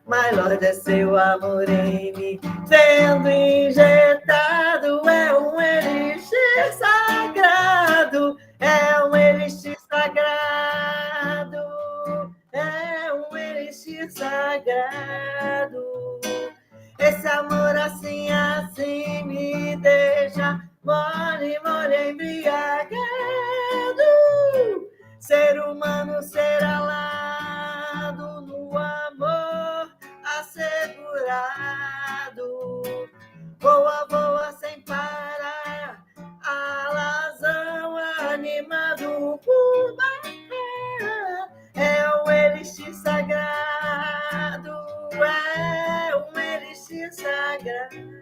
My Lord, é seu amor em mim, sendo injetado, é um elixir sagrado, é um elixir sagrado, é um elixir sagrado. Esse amor assim, assim me deixa mole, mole, embriagado. Ser humano, ser alado, no amor assegurado. Voa, voa sem parar, alazão animado por barra. É um elixir sagrado, é um elixir sagrado.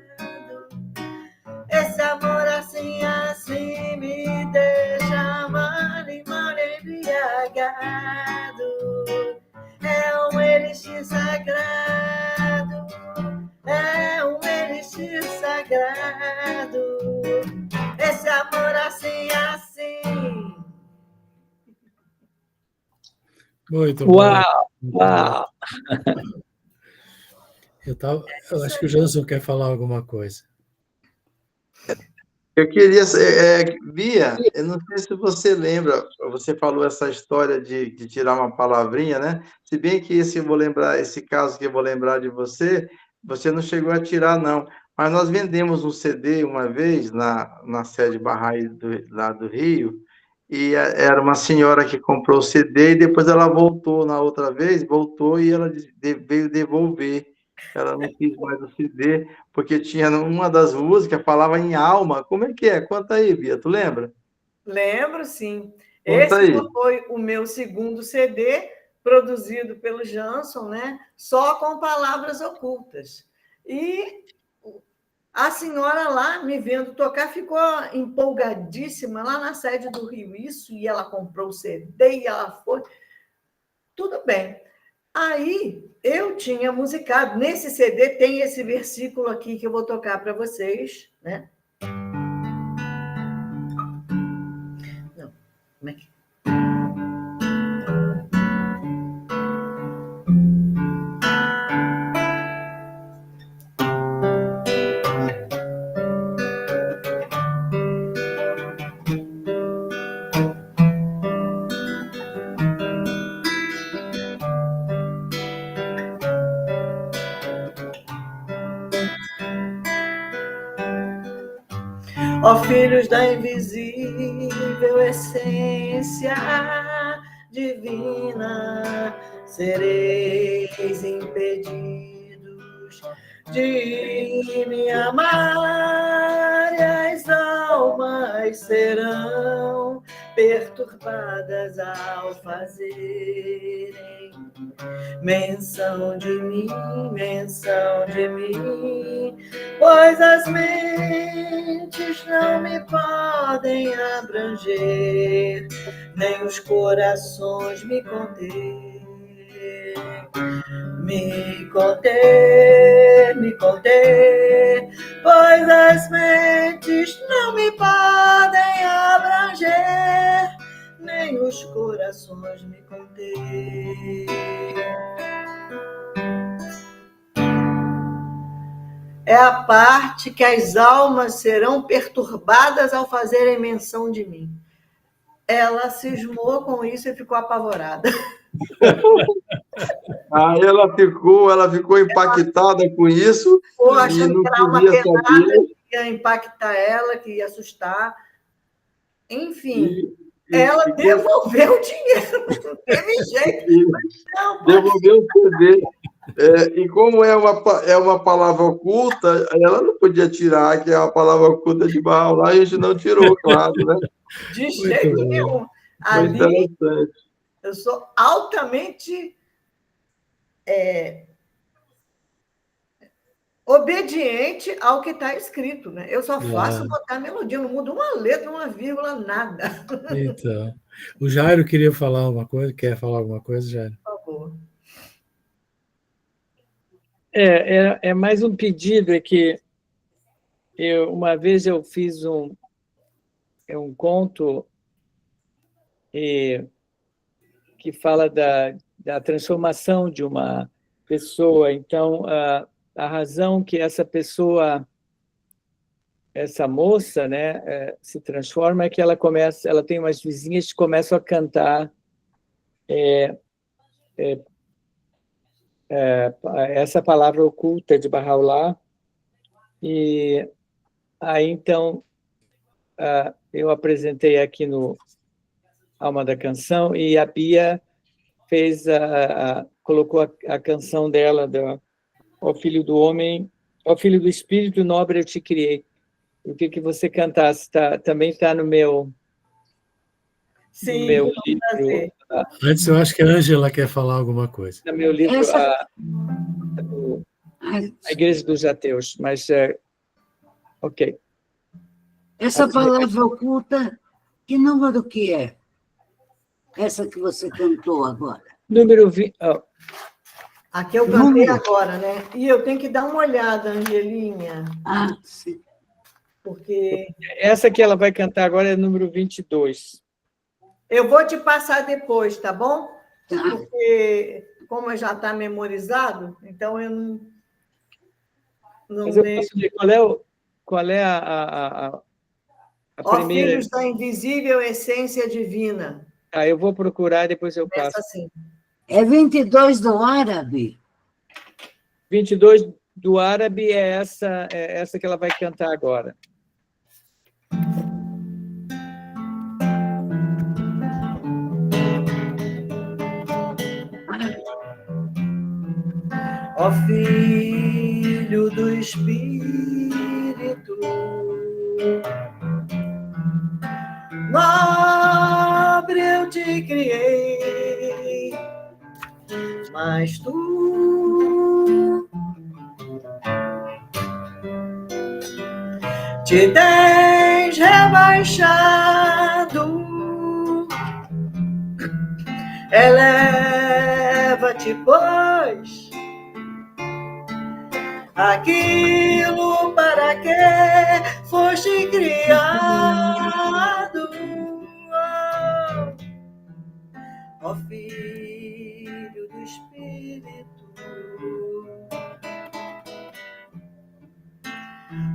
Esse amor assim, assim me deixa mole, mole, embriagado. Muito bom. Uau! Uau! Eu acho que o Jansson quer falar alguma coisa. Eu queria, Bia, eu não sei se você lembra, você falou essa história de tirar uma palavrinha, né? Se bem que esse caso que eu vou lembrar de você, você não chegou a tirar, não. Mas nós vendemos um CD uma vez na sede Bahá'í lá do Rio, e era uma senhora que comprou o CD e depois ela voltou na outra vez, voltou e ela veio devolver. Ela não quis mais o CD, porque tinha uma das músicas, falava em alma. Como é que é? Conta aí, Bia, tu lembra? Lembro, sim. Conta Esse aí. já foi o meu segundo CD, produzido pelo Jansson, né? Só com palavras ocultas. E a senhora lá, me vendo tocar, ficou empolgadíssima lá na sede do Rio. Isso, e ela comprou o CD e ela foi. Tudo bem. Aí eu tinha musicado. Nesse CD tem esse versículo aqui que eu vou tocar para vocês, né? Não, como é que. Ó filhos da invisível essência divina, sereis impedidos de me amar, e as almas serão perturbadas ao fazerem menção de mim, pois as mentes não me podem abranger, nem os corações me conter, pois as mentes não me podem abranger, nem os corações me conter. É a parte que as almas serão perturbadas ao fazerem menção de mim. Ela cismou com isso e ficou apavorada. Aí ela ficou impactada com isso. Ficou achando que era uma pedrada que ia impactar ela, que ia assustar. Enfim, ela devolveu o dinheiro. Não teve jeito. Não, devolveu o CD. E como é uma palavra oculta, ela não podia tirar, que é uma palavra oculta de Bahá'u'lláh, a gente não tirou, claro, né? De jeito nenhum. Ali, eu sou altamente obediente ao que está escrito, né? Eu só faço botar melodia, não mudo uma letra, uma vírgula, nada. Então, o Jairo queria falar alguma coisa, quer falar alguma coisa, Jairo? Por favor. É mais um pedido, é que uma vez eu fiz um conto que fala da transformação de uma pessoa. Então, a razão que essa pessoa, essa moça, né, se transforma é que ela tem umas vizinhas que começam a cantar essa palavra oculta de Bahá'u'lláh, e aí, então, eu apresentei aqui no Alma da Canção, e a Bia colocou a canção dela, Ó Filho do Homem, Ó Filho do Espírito Nobre, eu te criei. O que você cantasse também está no meu... Sim, no meu livro. Antes, eu acho que a Ângela quer falar alguma coisa. No meu livro, a Igreja dos Ateus, mas... ok. Essa palavra oculta, que número que é? Essa que você cantou agora? Número 20... Aqui eu cantei agora, né? E eu tenho que dar uma olhada, Angelinha. Ah, sim. Porque... Essa que ela vai cantar agora é número 22. Eu vou te passar depois, tá bom? Tá. Porque, como já está memorizado, então eu não Mas eu leio. posso ver qual é a Ó primeira. filhos da invisível essência divina. Ah, eu vou procurar e depois eu Começa passo. assim. É 22 do árabe? 22 do árabe é essa que ela vai cantar agora. Ó Filho do Espírito, nobre eu te criei, mas tu te tens rebaixado. Eleva-te, pois, aquilo para que foste criado. Ó Filho do Espírito,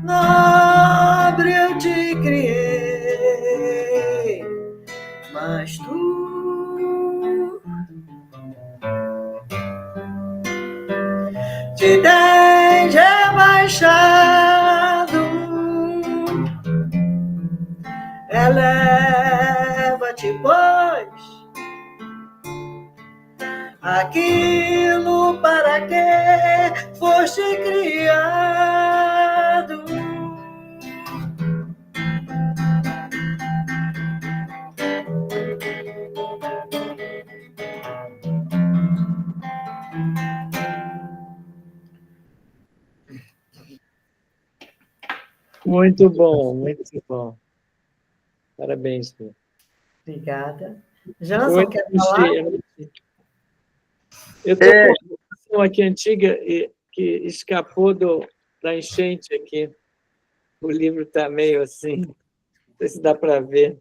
nobre eu te criei, mas tu te tens rebaixado. Eleva-te, pois, aquilo para que foste criado. Muito bom, muito bom. Parabéns, Lu. Obrigada. Janson, quer falar? Eu estou com uma canção aqui antiga que escapou da enchente aqui. O livro está meio assim, não sei se dá para ver.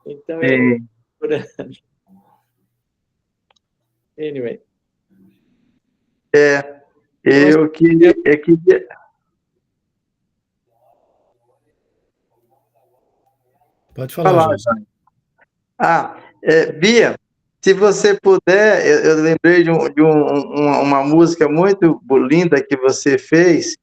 Então, eu... Anyway. Eu queria... Pode falar, Bia, se você puder, eu lembrei de uma música muito linda que você fez,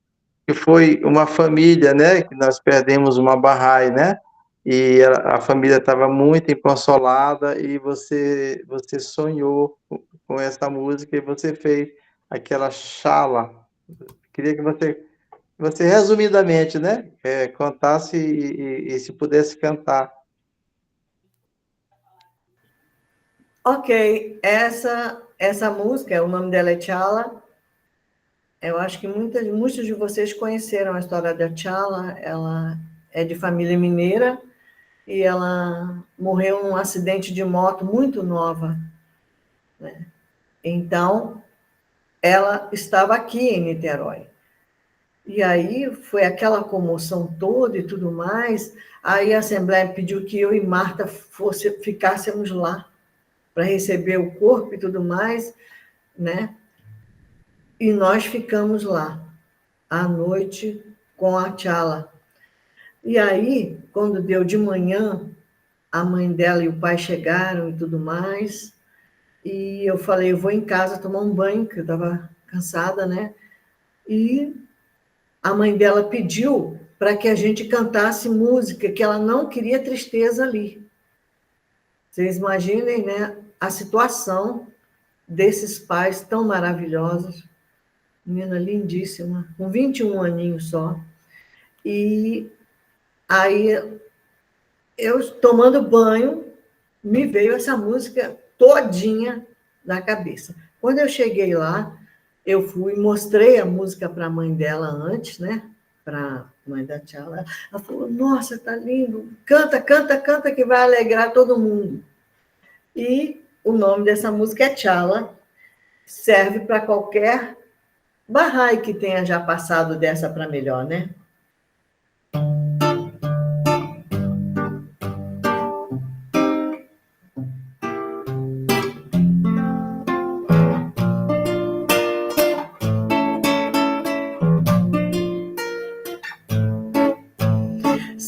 que foi uma família, né? Que nós perdemos uma Bahá'í, né? E a família estava muito inconsolada e você sonhou com essa música e você fez aquela chala. Queria que você resumidamente, né? Contasse e se pudesse cantar. Ok, essa música, o nome dela é Chala. Eu acho que muitos de vocês conheceram a história da Chala. Ela é de família mineira e ela morreu num acidente de moto muito nova, né? Então, ela estava aqui em Niterói. E aí foi aquela comoção toda e tudo mais. Aí a Assembleia pediu que eu e Marta ficássemos lá para receber o corpo e tudo mais, né? E nós ficamos lá, à noite, com a Chala. E aí, quando deu de manhã, a mãe dela e o pai chegaram e tudo mais, e eu falei, eu vou em casa tomar um banho, que eu estava cansada, né? E a mãe dela pediu para que a gente cantasse música, que ela não queria tristeza ali. Vocês imaginem, né, a situação desses pais tão maravilhosos, menina lindíssima, com 21 aninhos só. E aí, eu tomando banho, me veio essa música todinha na cabeça. Quando eu cheguei lá, eu fui, mostrei a música para a mãe dela antes, né? Para a mãe da Tchala. Ela falou, nossa, tá lindo, canta, canta, canta, que vai alegrar todo mundo. E o nome dessa música é Tchala, serve para qualquer Bahá'í que tenha já passado dessa para melhor, né?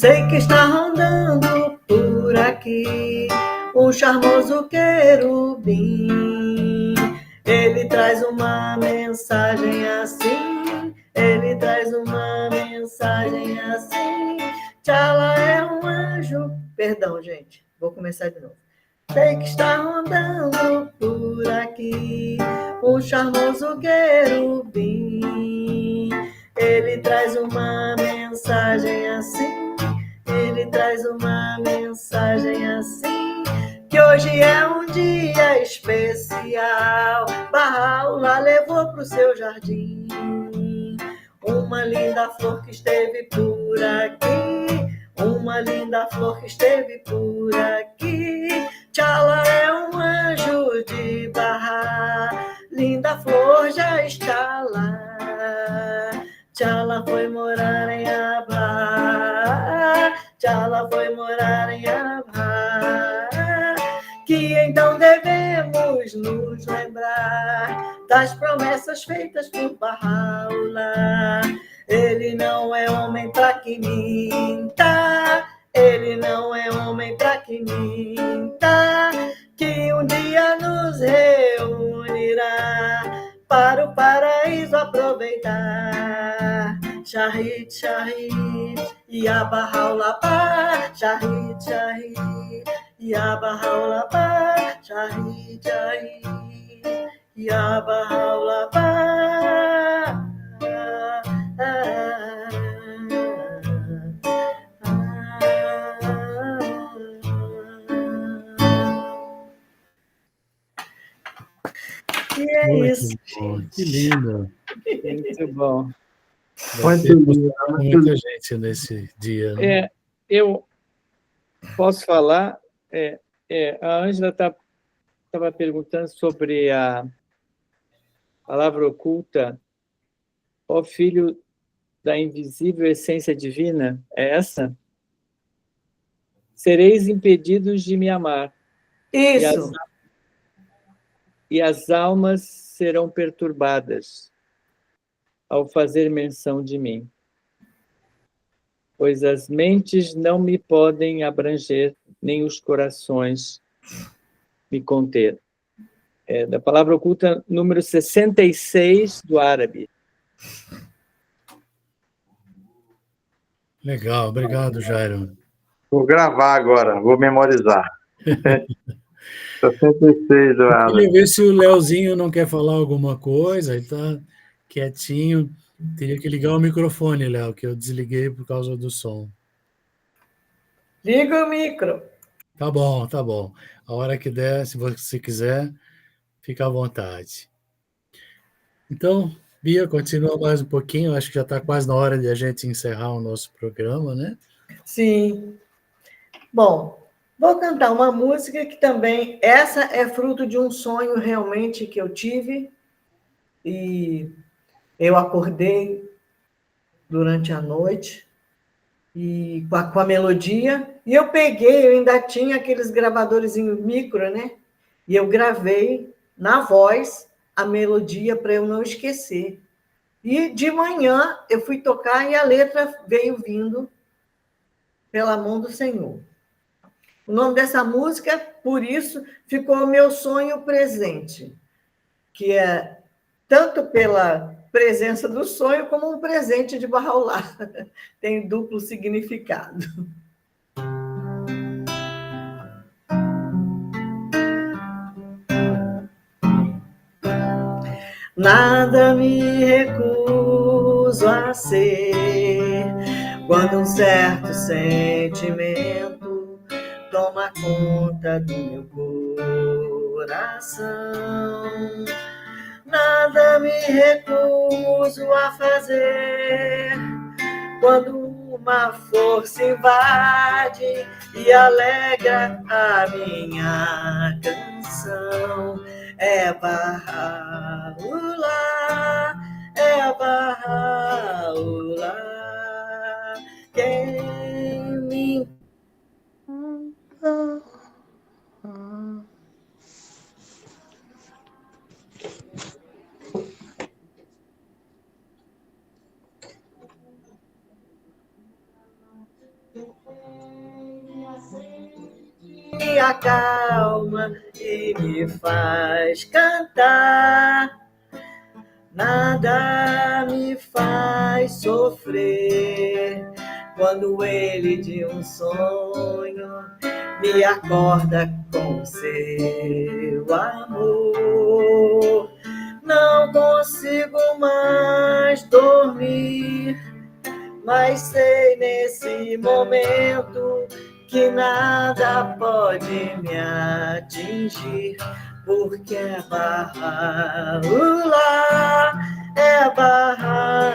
Sei que está rondando por aqui um charmoso querubim. Ele traz uma mensagem assim, ele traz uma mensagem assim. Tchala é um anjo. Perdão, gente, vou começar de novo. Sei que está rondando por aqui um charmoso querubim. Ele traz uma mensagem assim, ele traz uma mensagem assim, que hoje é um dia especial. Bahá'u'lláh levou pro seu jardim uma linda flor que esteve por aqui, uma linda flor que esteve por aqui. Tchala é um anjo de Bahá, linda flor já está lá. Tchala foi morar em Abha, Tchala foi morar em Abha, que então devemos nos lembrar das promessas feitas por Bahá'u'lláh. Ele não é homem pra que minta, ele não é homem pra que minta, que um dia nos reunirá para o paraíso aproveitar. Shahid, Shahid, Ya Bahá'u'lláh, Shahid, Shahid, Ya Bahá'u'lláh, Shahid, Shahid, Ya Bahá'u'lláh. E é isso. Que lindo. Muito bom. Muita gente nesse dia. Né? Eu posso falar? A Ângela estava perguntando sobre a palavra oculta, ó Filho da invisível essência divina, é essa? Sereis impedidos de me amar. Isso. E as almas serão perturbadas ao fazer menção de mim, pois as mentes não me podem abranger, nem os corações me conter. Da palavra oculta, número 66 do árabe. Legal, obrigado, Jairo. Vou gravar agora, vou memorizar. 66 do árabe. Queria ver se o Leozinho não quer falar alguma coisa, ele está quietinho. Teria que ligar o microfone, Léo, que eu desliguei por causa do som. Liga o micro. Tá bom, tá bom. A hora que der, se você quiser, fica à vontade. Então, Bia, continua mais um pouquinho. Acho que já está quase na hora de a gente encerrar o nosso programa, né? Sim. Bom, vou cantar uma música que também, essa é fruto de um sonho realmente que eu tive, e eu acordei durante a noite e com a melodia, e eu ainda tinha aqueles gravadores em micro, né? E eu gravei na voz a melodia para eu não esquecer. E de manhã eu fui tocar e a letra veio vindo pela mão do Senhor. O nome dessa música, por isso, ficou Meu Sonho Presente, que é tanto pela presença do sonho como um presente de Bahá'u'lláh. Tem duplo significado. Nada me recuso a ser quando um certo sentimento toma conta do meu coração. Nada me recuso a fazer quando uma força invade e alegra a minha canção. É Bahá'u'lláh, é Bahá'u'lláh, quem me acalma e me faz cantar. Nada me faz sofrer quando ele de um sonho me acorda com seu amor. Não consigo mais dormir, mas sei nesse momento que nada pode me atingir, porque é Baha'u'lláh, é Baha'u'lláh.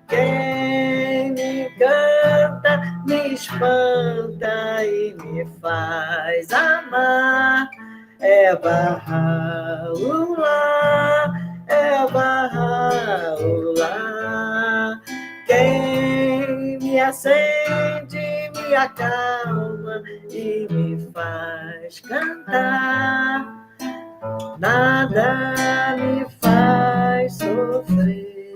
Quem me canta, me espanta e me faz amar. É Baha'u'lláh, é Baha'u'lláh. Quem me acende, me acalma e me faz cantar. Nada me faz sofrer.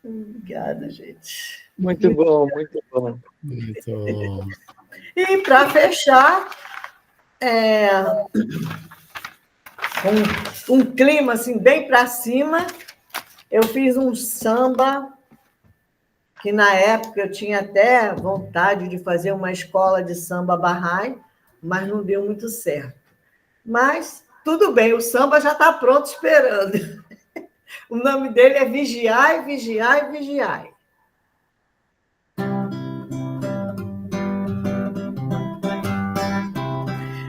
Obrigada, gente. Muito bom, muito bom. Muito bom. E para fechar, um clima assim bem para cima, eu fiz um samba que na época eu tinha até vontade de fazer uma escola de samba Bahá'í, mas não deu muito certo. Mas tudo bem, o samba já está pronto esperando. O nome dele é Vigiai, Vigiai, Vigiai.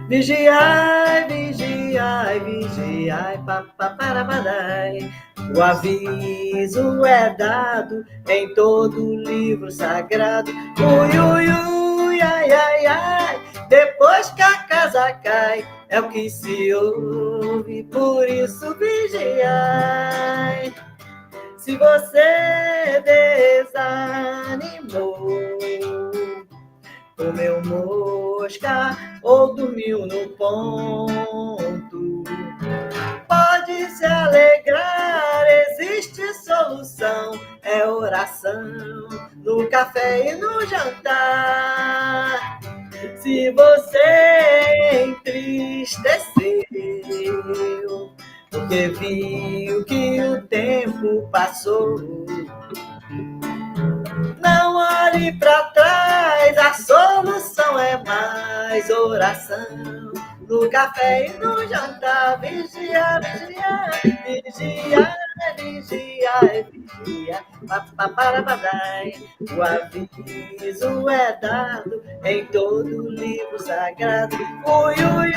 Vigiai, vigiai, vigiai, papaparabadai. O aviso é dado em todo livro sagrado. Ui, ui, ui, ai, ai, ai. Depois que a casa cai, é o que se ouve, por isso vigiai. Se você desanimou, comeu mosca ou dormiu no ponto, pode se alegrar, existe solução. É oração no café e no jantar. Se você entristeceu porque viu que o tempo passou, não olhe para trás, a solução é mais oração no café e no jantar. Vigia, vigia, vigia, vigia, vigia, papaparabadai. O aviso é dado em todo livro sagrado. Ui, ui,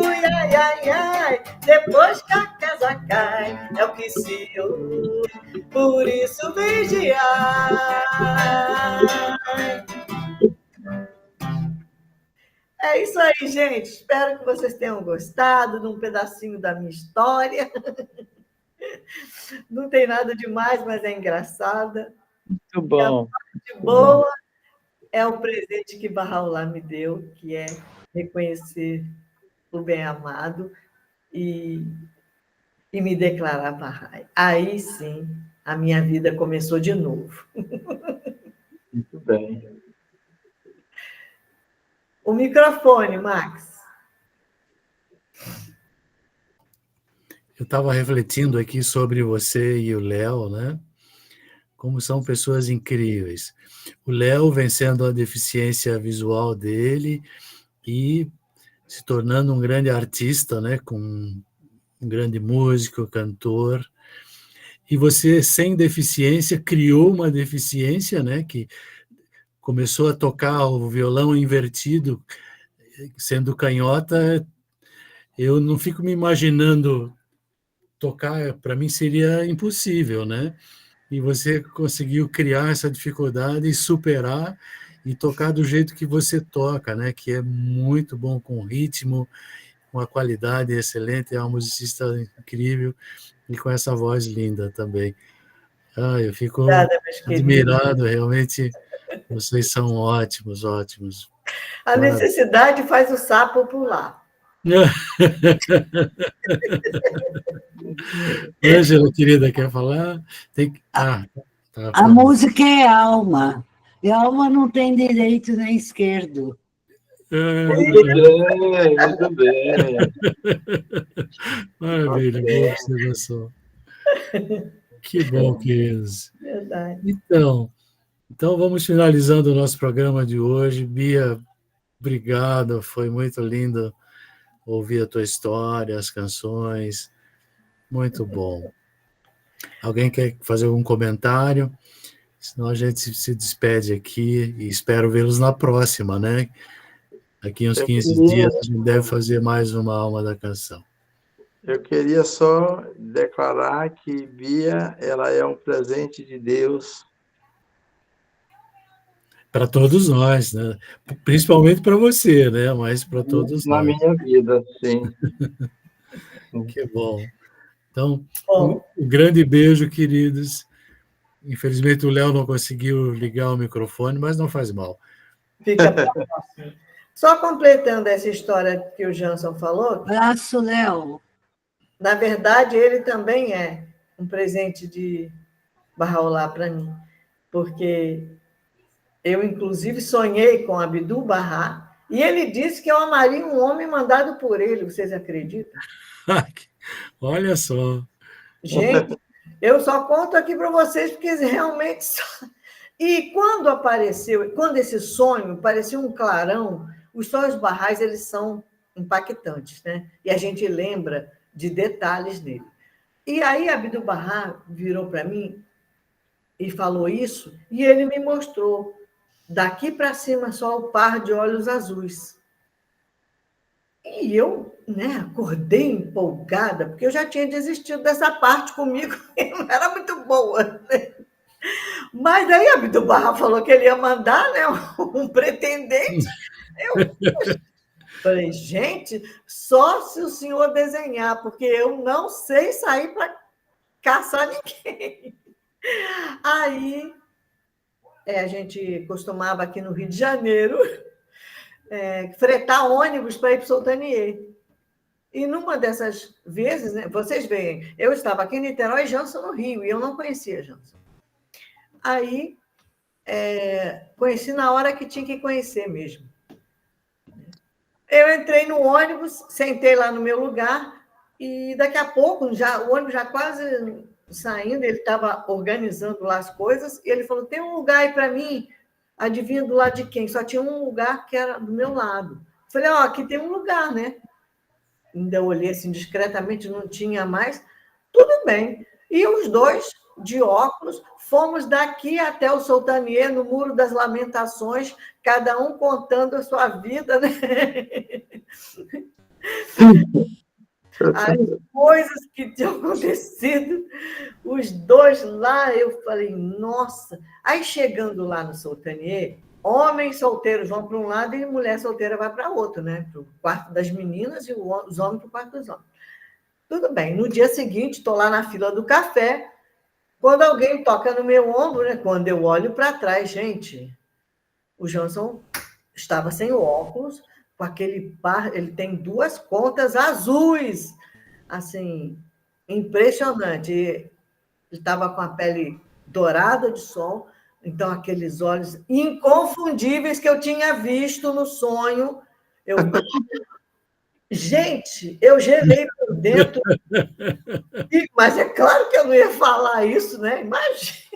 ui, ai, ai, ai. Depois que a casa cai, é o que se ouve, por isso vigiai. É isso aí, gente. Espero que vocês tenham gostado de um pedacinho da minha história. Não tem nada demais, mas é engraçada. Muito bom. E a parte boa é o presente que Baha'u'lláh me deu, que é reconhecer o bem-amado e me declarar Bahá'í. Aí sim, a minha vida começou de novo. Muito bem. O microfone, Max. Eu estava refletindo aqui sobre você e o Léo, né? Como são pessoas incríveis. O Léo vencendo a deficiência visual dele e se tornando um grande artista, né? Com um grande músico, cantor. E você, sem deficiência, criou uma deficiência, né? Que começou a tocar o violão invertido, sendo canhota. Eu não fico me imaginando tocar, para mim seria impossível, né? E você conseguiu criar essa dificuldade e superar e tocar do jeito que você toca, né? Que é muito bom, com ritmo, com a qualidade excelente, é uma musicista incrível e com essa voz linda também. Eu fico admirado, realmente, vocês são ótimos, ótimos. A necessidade faz o sapo pular. Ângela, querida, quer falar? Tá Tá A falando. música é alma. E a alma não tem direito nem esquerdo. Muito bem. Maravilha, boa observação. Que bom, queridos. Verdade. Então vamos finalizando o nosso programa de hoje. Bia, obrigado, foi muito lindo ouvir a tua história, as canções, muito bom. Alguém quer fazer algum comentário? Senão a gente se despede aqui e espero vê-los na próxima, né? Daqui uns 15 dias a gente deve fazer mais uma Alma da Canção. Eu queria só declarar que Bia, ela é um presente de Deus. Para todos nós, né? Principalmente para você, né? Mas para todos Na nós. minha vida, sim. Que bom. Então, Bom, um grande beijo, queridos. Infelizmente o Léo não conseguiu ligar o microfone, mas não faz mal. fica para a próxima. Só completando essa história que o Jansson falou, Abraço, Léo. na verdade, ele também é um presente de Bahá'u'lláh para mim, porque eu, inclusive, sonhei com Abdu'l-Bahá e ele disse que eu amaria um homem mandado por ele. Vocês acreditam? Olha só. Gente, eu só conto aqui para vocês porque realmente... E quando apareceu, quando esse sonho parecia um clarão, os sonhos barrais, eles são impactantes, né? E a gente lembra de detalhes nele. E aí Abdu'l-Bahá virou para mim e falou isso, e ele me mostrou daqui para cima só o par de olhos azuis. E eu, né, acordei empolgada, porque eu já tinha desistido dessa parte comigo, e não era muito boa, né? Mas aí Abdu'l-Bahá falou que ele ia mandar, né, um pretendente. Eu falei, gente, só se o senhor desenhar, porque eu não sei sair para caçar ninguém. Aí a gente costumava aqui no Rio de Janeiro fretar ônibus para ir para o Sultaniê. E numa dessas vezes, né, vocês veem, eu estava aqui em Niterói e Jansson no Rio, e eu não conhecia Jansson. Aí conheci na hora que tinha que conhecer mesmo. Eu entrei no ônibus, sentei lá no meu lugar, e daqui a pouco, o ônibus já quase saindo, ele estava organizando lá as coisas, e ele falou, tem um lugar aí para mim, adivinha do lado de quem? Só tinha um lugar que era do meu lado. Falei, aqui tem um lugar, né? Ainda olhei assim discretamente, não tinha mais. Tudo bem. E os dois, de óculos, fomos daqui até o Sultaniê, no Muro das Lamentações, cada um contando a sua vida, né? As coisas que tinham acontecido, os dois lá, eu falei, nossa. Aí, chegando lá no Sultaniê, homens solteiros vão para um lado e mulher solteira vai para outro, né? Para o quarto das meninas e os homens para o quarto dos homens. Tudo bem. No dia seguinte, estou lá na fila do café, quando alguém toca no meu ombro, né? Quando eu olho para trás, gente, o Jansson estava sem o óculos, com aquele par, ele tem 2 contas azuis, assim, impressionante. Ele estava com a pele dourada de sol, então aqueles olhos inconfundíveis que eu tinha visto no sonho. Gente, eu gelei por dentro, mas é claro que eu não ia falar isso, né? Imagina.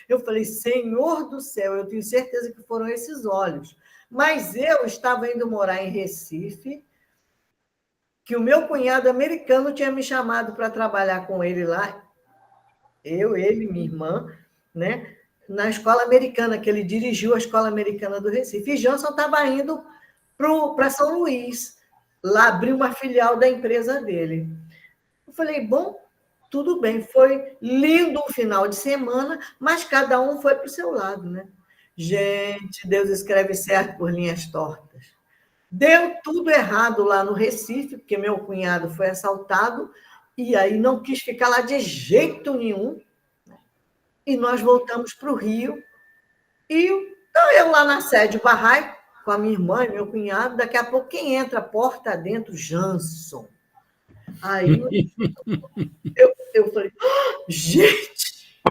Eu falei, Senhor do céu, eu tenho certeza que foram esses olhos. Mas eu estava indo morar em Recife, que o meu cunhado americano tinha me chamado para trabalhar com ele lá, ele e minha irmã, né, na escola americana, que ele dirigiu a escola americana do Recife. E Jansson estava indo para São Luís, lá abrir uma filial da empresa dele. Eu falei, bom, tudo bem, foi lindo o final de semana, mas cada um foi para o seu lado, né? Gente, Deus escreve certo por linhas tortas. Deu tudo errado lá no Recife, porque meu cunhado foi assaltado, e aí não quis ficar lá de jeito nenhum. E nós voltamos para o Rio. E então, eu lá na sede Bahá'í, com a minha irmã e meu cunhado, daqui a pouco quem entra, porta dentro, Jansson. Aí eu falei, gente,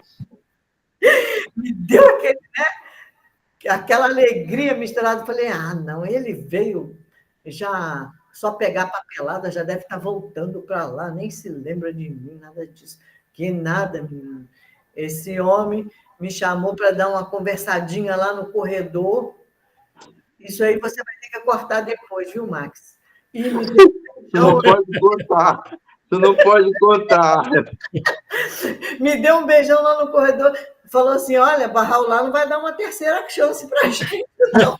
Me deu aquela alegria misturada. Falei, não, ele veio já só pegar papelada, já deve estar voltando para lá, nem se lembra de mim, nada disso. Que nada, menino. Esse homem me chamou para dar uma conversadinha lá no corredor. Isso aí você vai ter que cortar depois, viu, Max? E me deu Você não pode contar. Você não pode contar. Me deu um beijão lá no corredor. Falou assim, olha, Barraulá não vai dar uma terceira chance para a gente, não.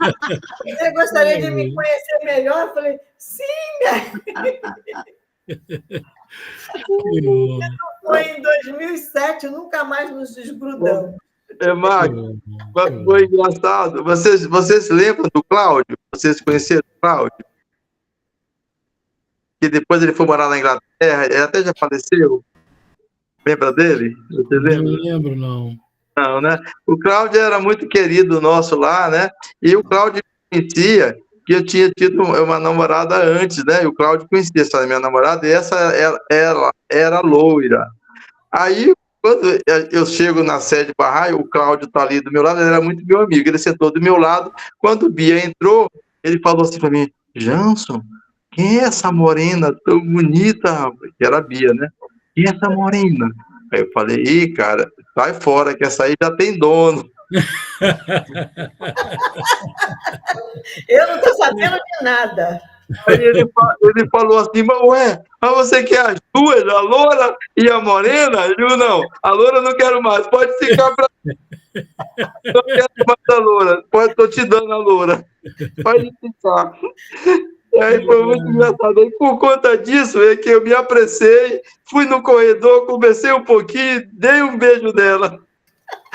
Você gostaria de me conhecer melhor? Eu falei, sim, Foi em 2007, nunca mais nos desgrudamos. Max, foi engraçado. Vocês lembram do Cláudio? Vocês conheceram o Cláudio? Que depois ele foi morar na Inglaterra, ele até já faleceu. Lembra dele? Você lembra? Não lembro, não. Não, né? O Cláudio era muito querido nosso lá, né? E o Cláudio conhecia que eu tinha tido uma namorada antes, né? E o Cláudio conhecia essa minha namorada, e ela era loira. Aí, quando eu chego na sede Barra, o Cláudio tá ali do meu lado, ele era muito meu amigo, ele sentou do meu lado. Quando o Bia entrou, ele falou assim para mim, Jansson, quem é essa morena tão bonita, rapaz? Que era a Bia, né? Quem é essa morena? Aí eu falei, ih, cara, sai fora, que essa aí já tem dono. Eu não estou sabendo de nada. Aí ele falou assim, mas você quer as duas, a loura e a morena? Eu digo, não, a loura não quero mais, pode ficar pra mim. Não quero mais a loura, estou te dando a loura. Pode ficar. E aí foi muito engraçado. E por conta disso, é que eu me apressei, fui no corredor, conversei um pouquinho, dei um beijo nela.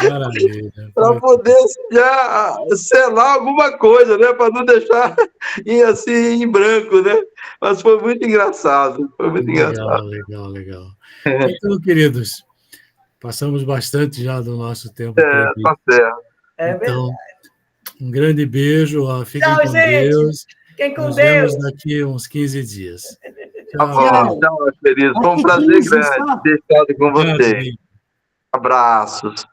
Maravilha. Para poder já selar alguma coisa, né? Para não deixar ir assim em branco, né? Mas foi muito engraçado. Foi muito engraçado. Legal. Então, queridos, passamos bastante já do nosso tempo. Tá certo. Então, um grande beijo. Fiquem Tchau, com gente. Deus. Fiquem com Nos Deus. vemos daqui uns 15 dias. Tchau, querido. Foi um prazer grande ter estado com vocês. Abraços.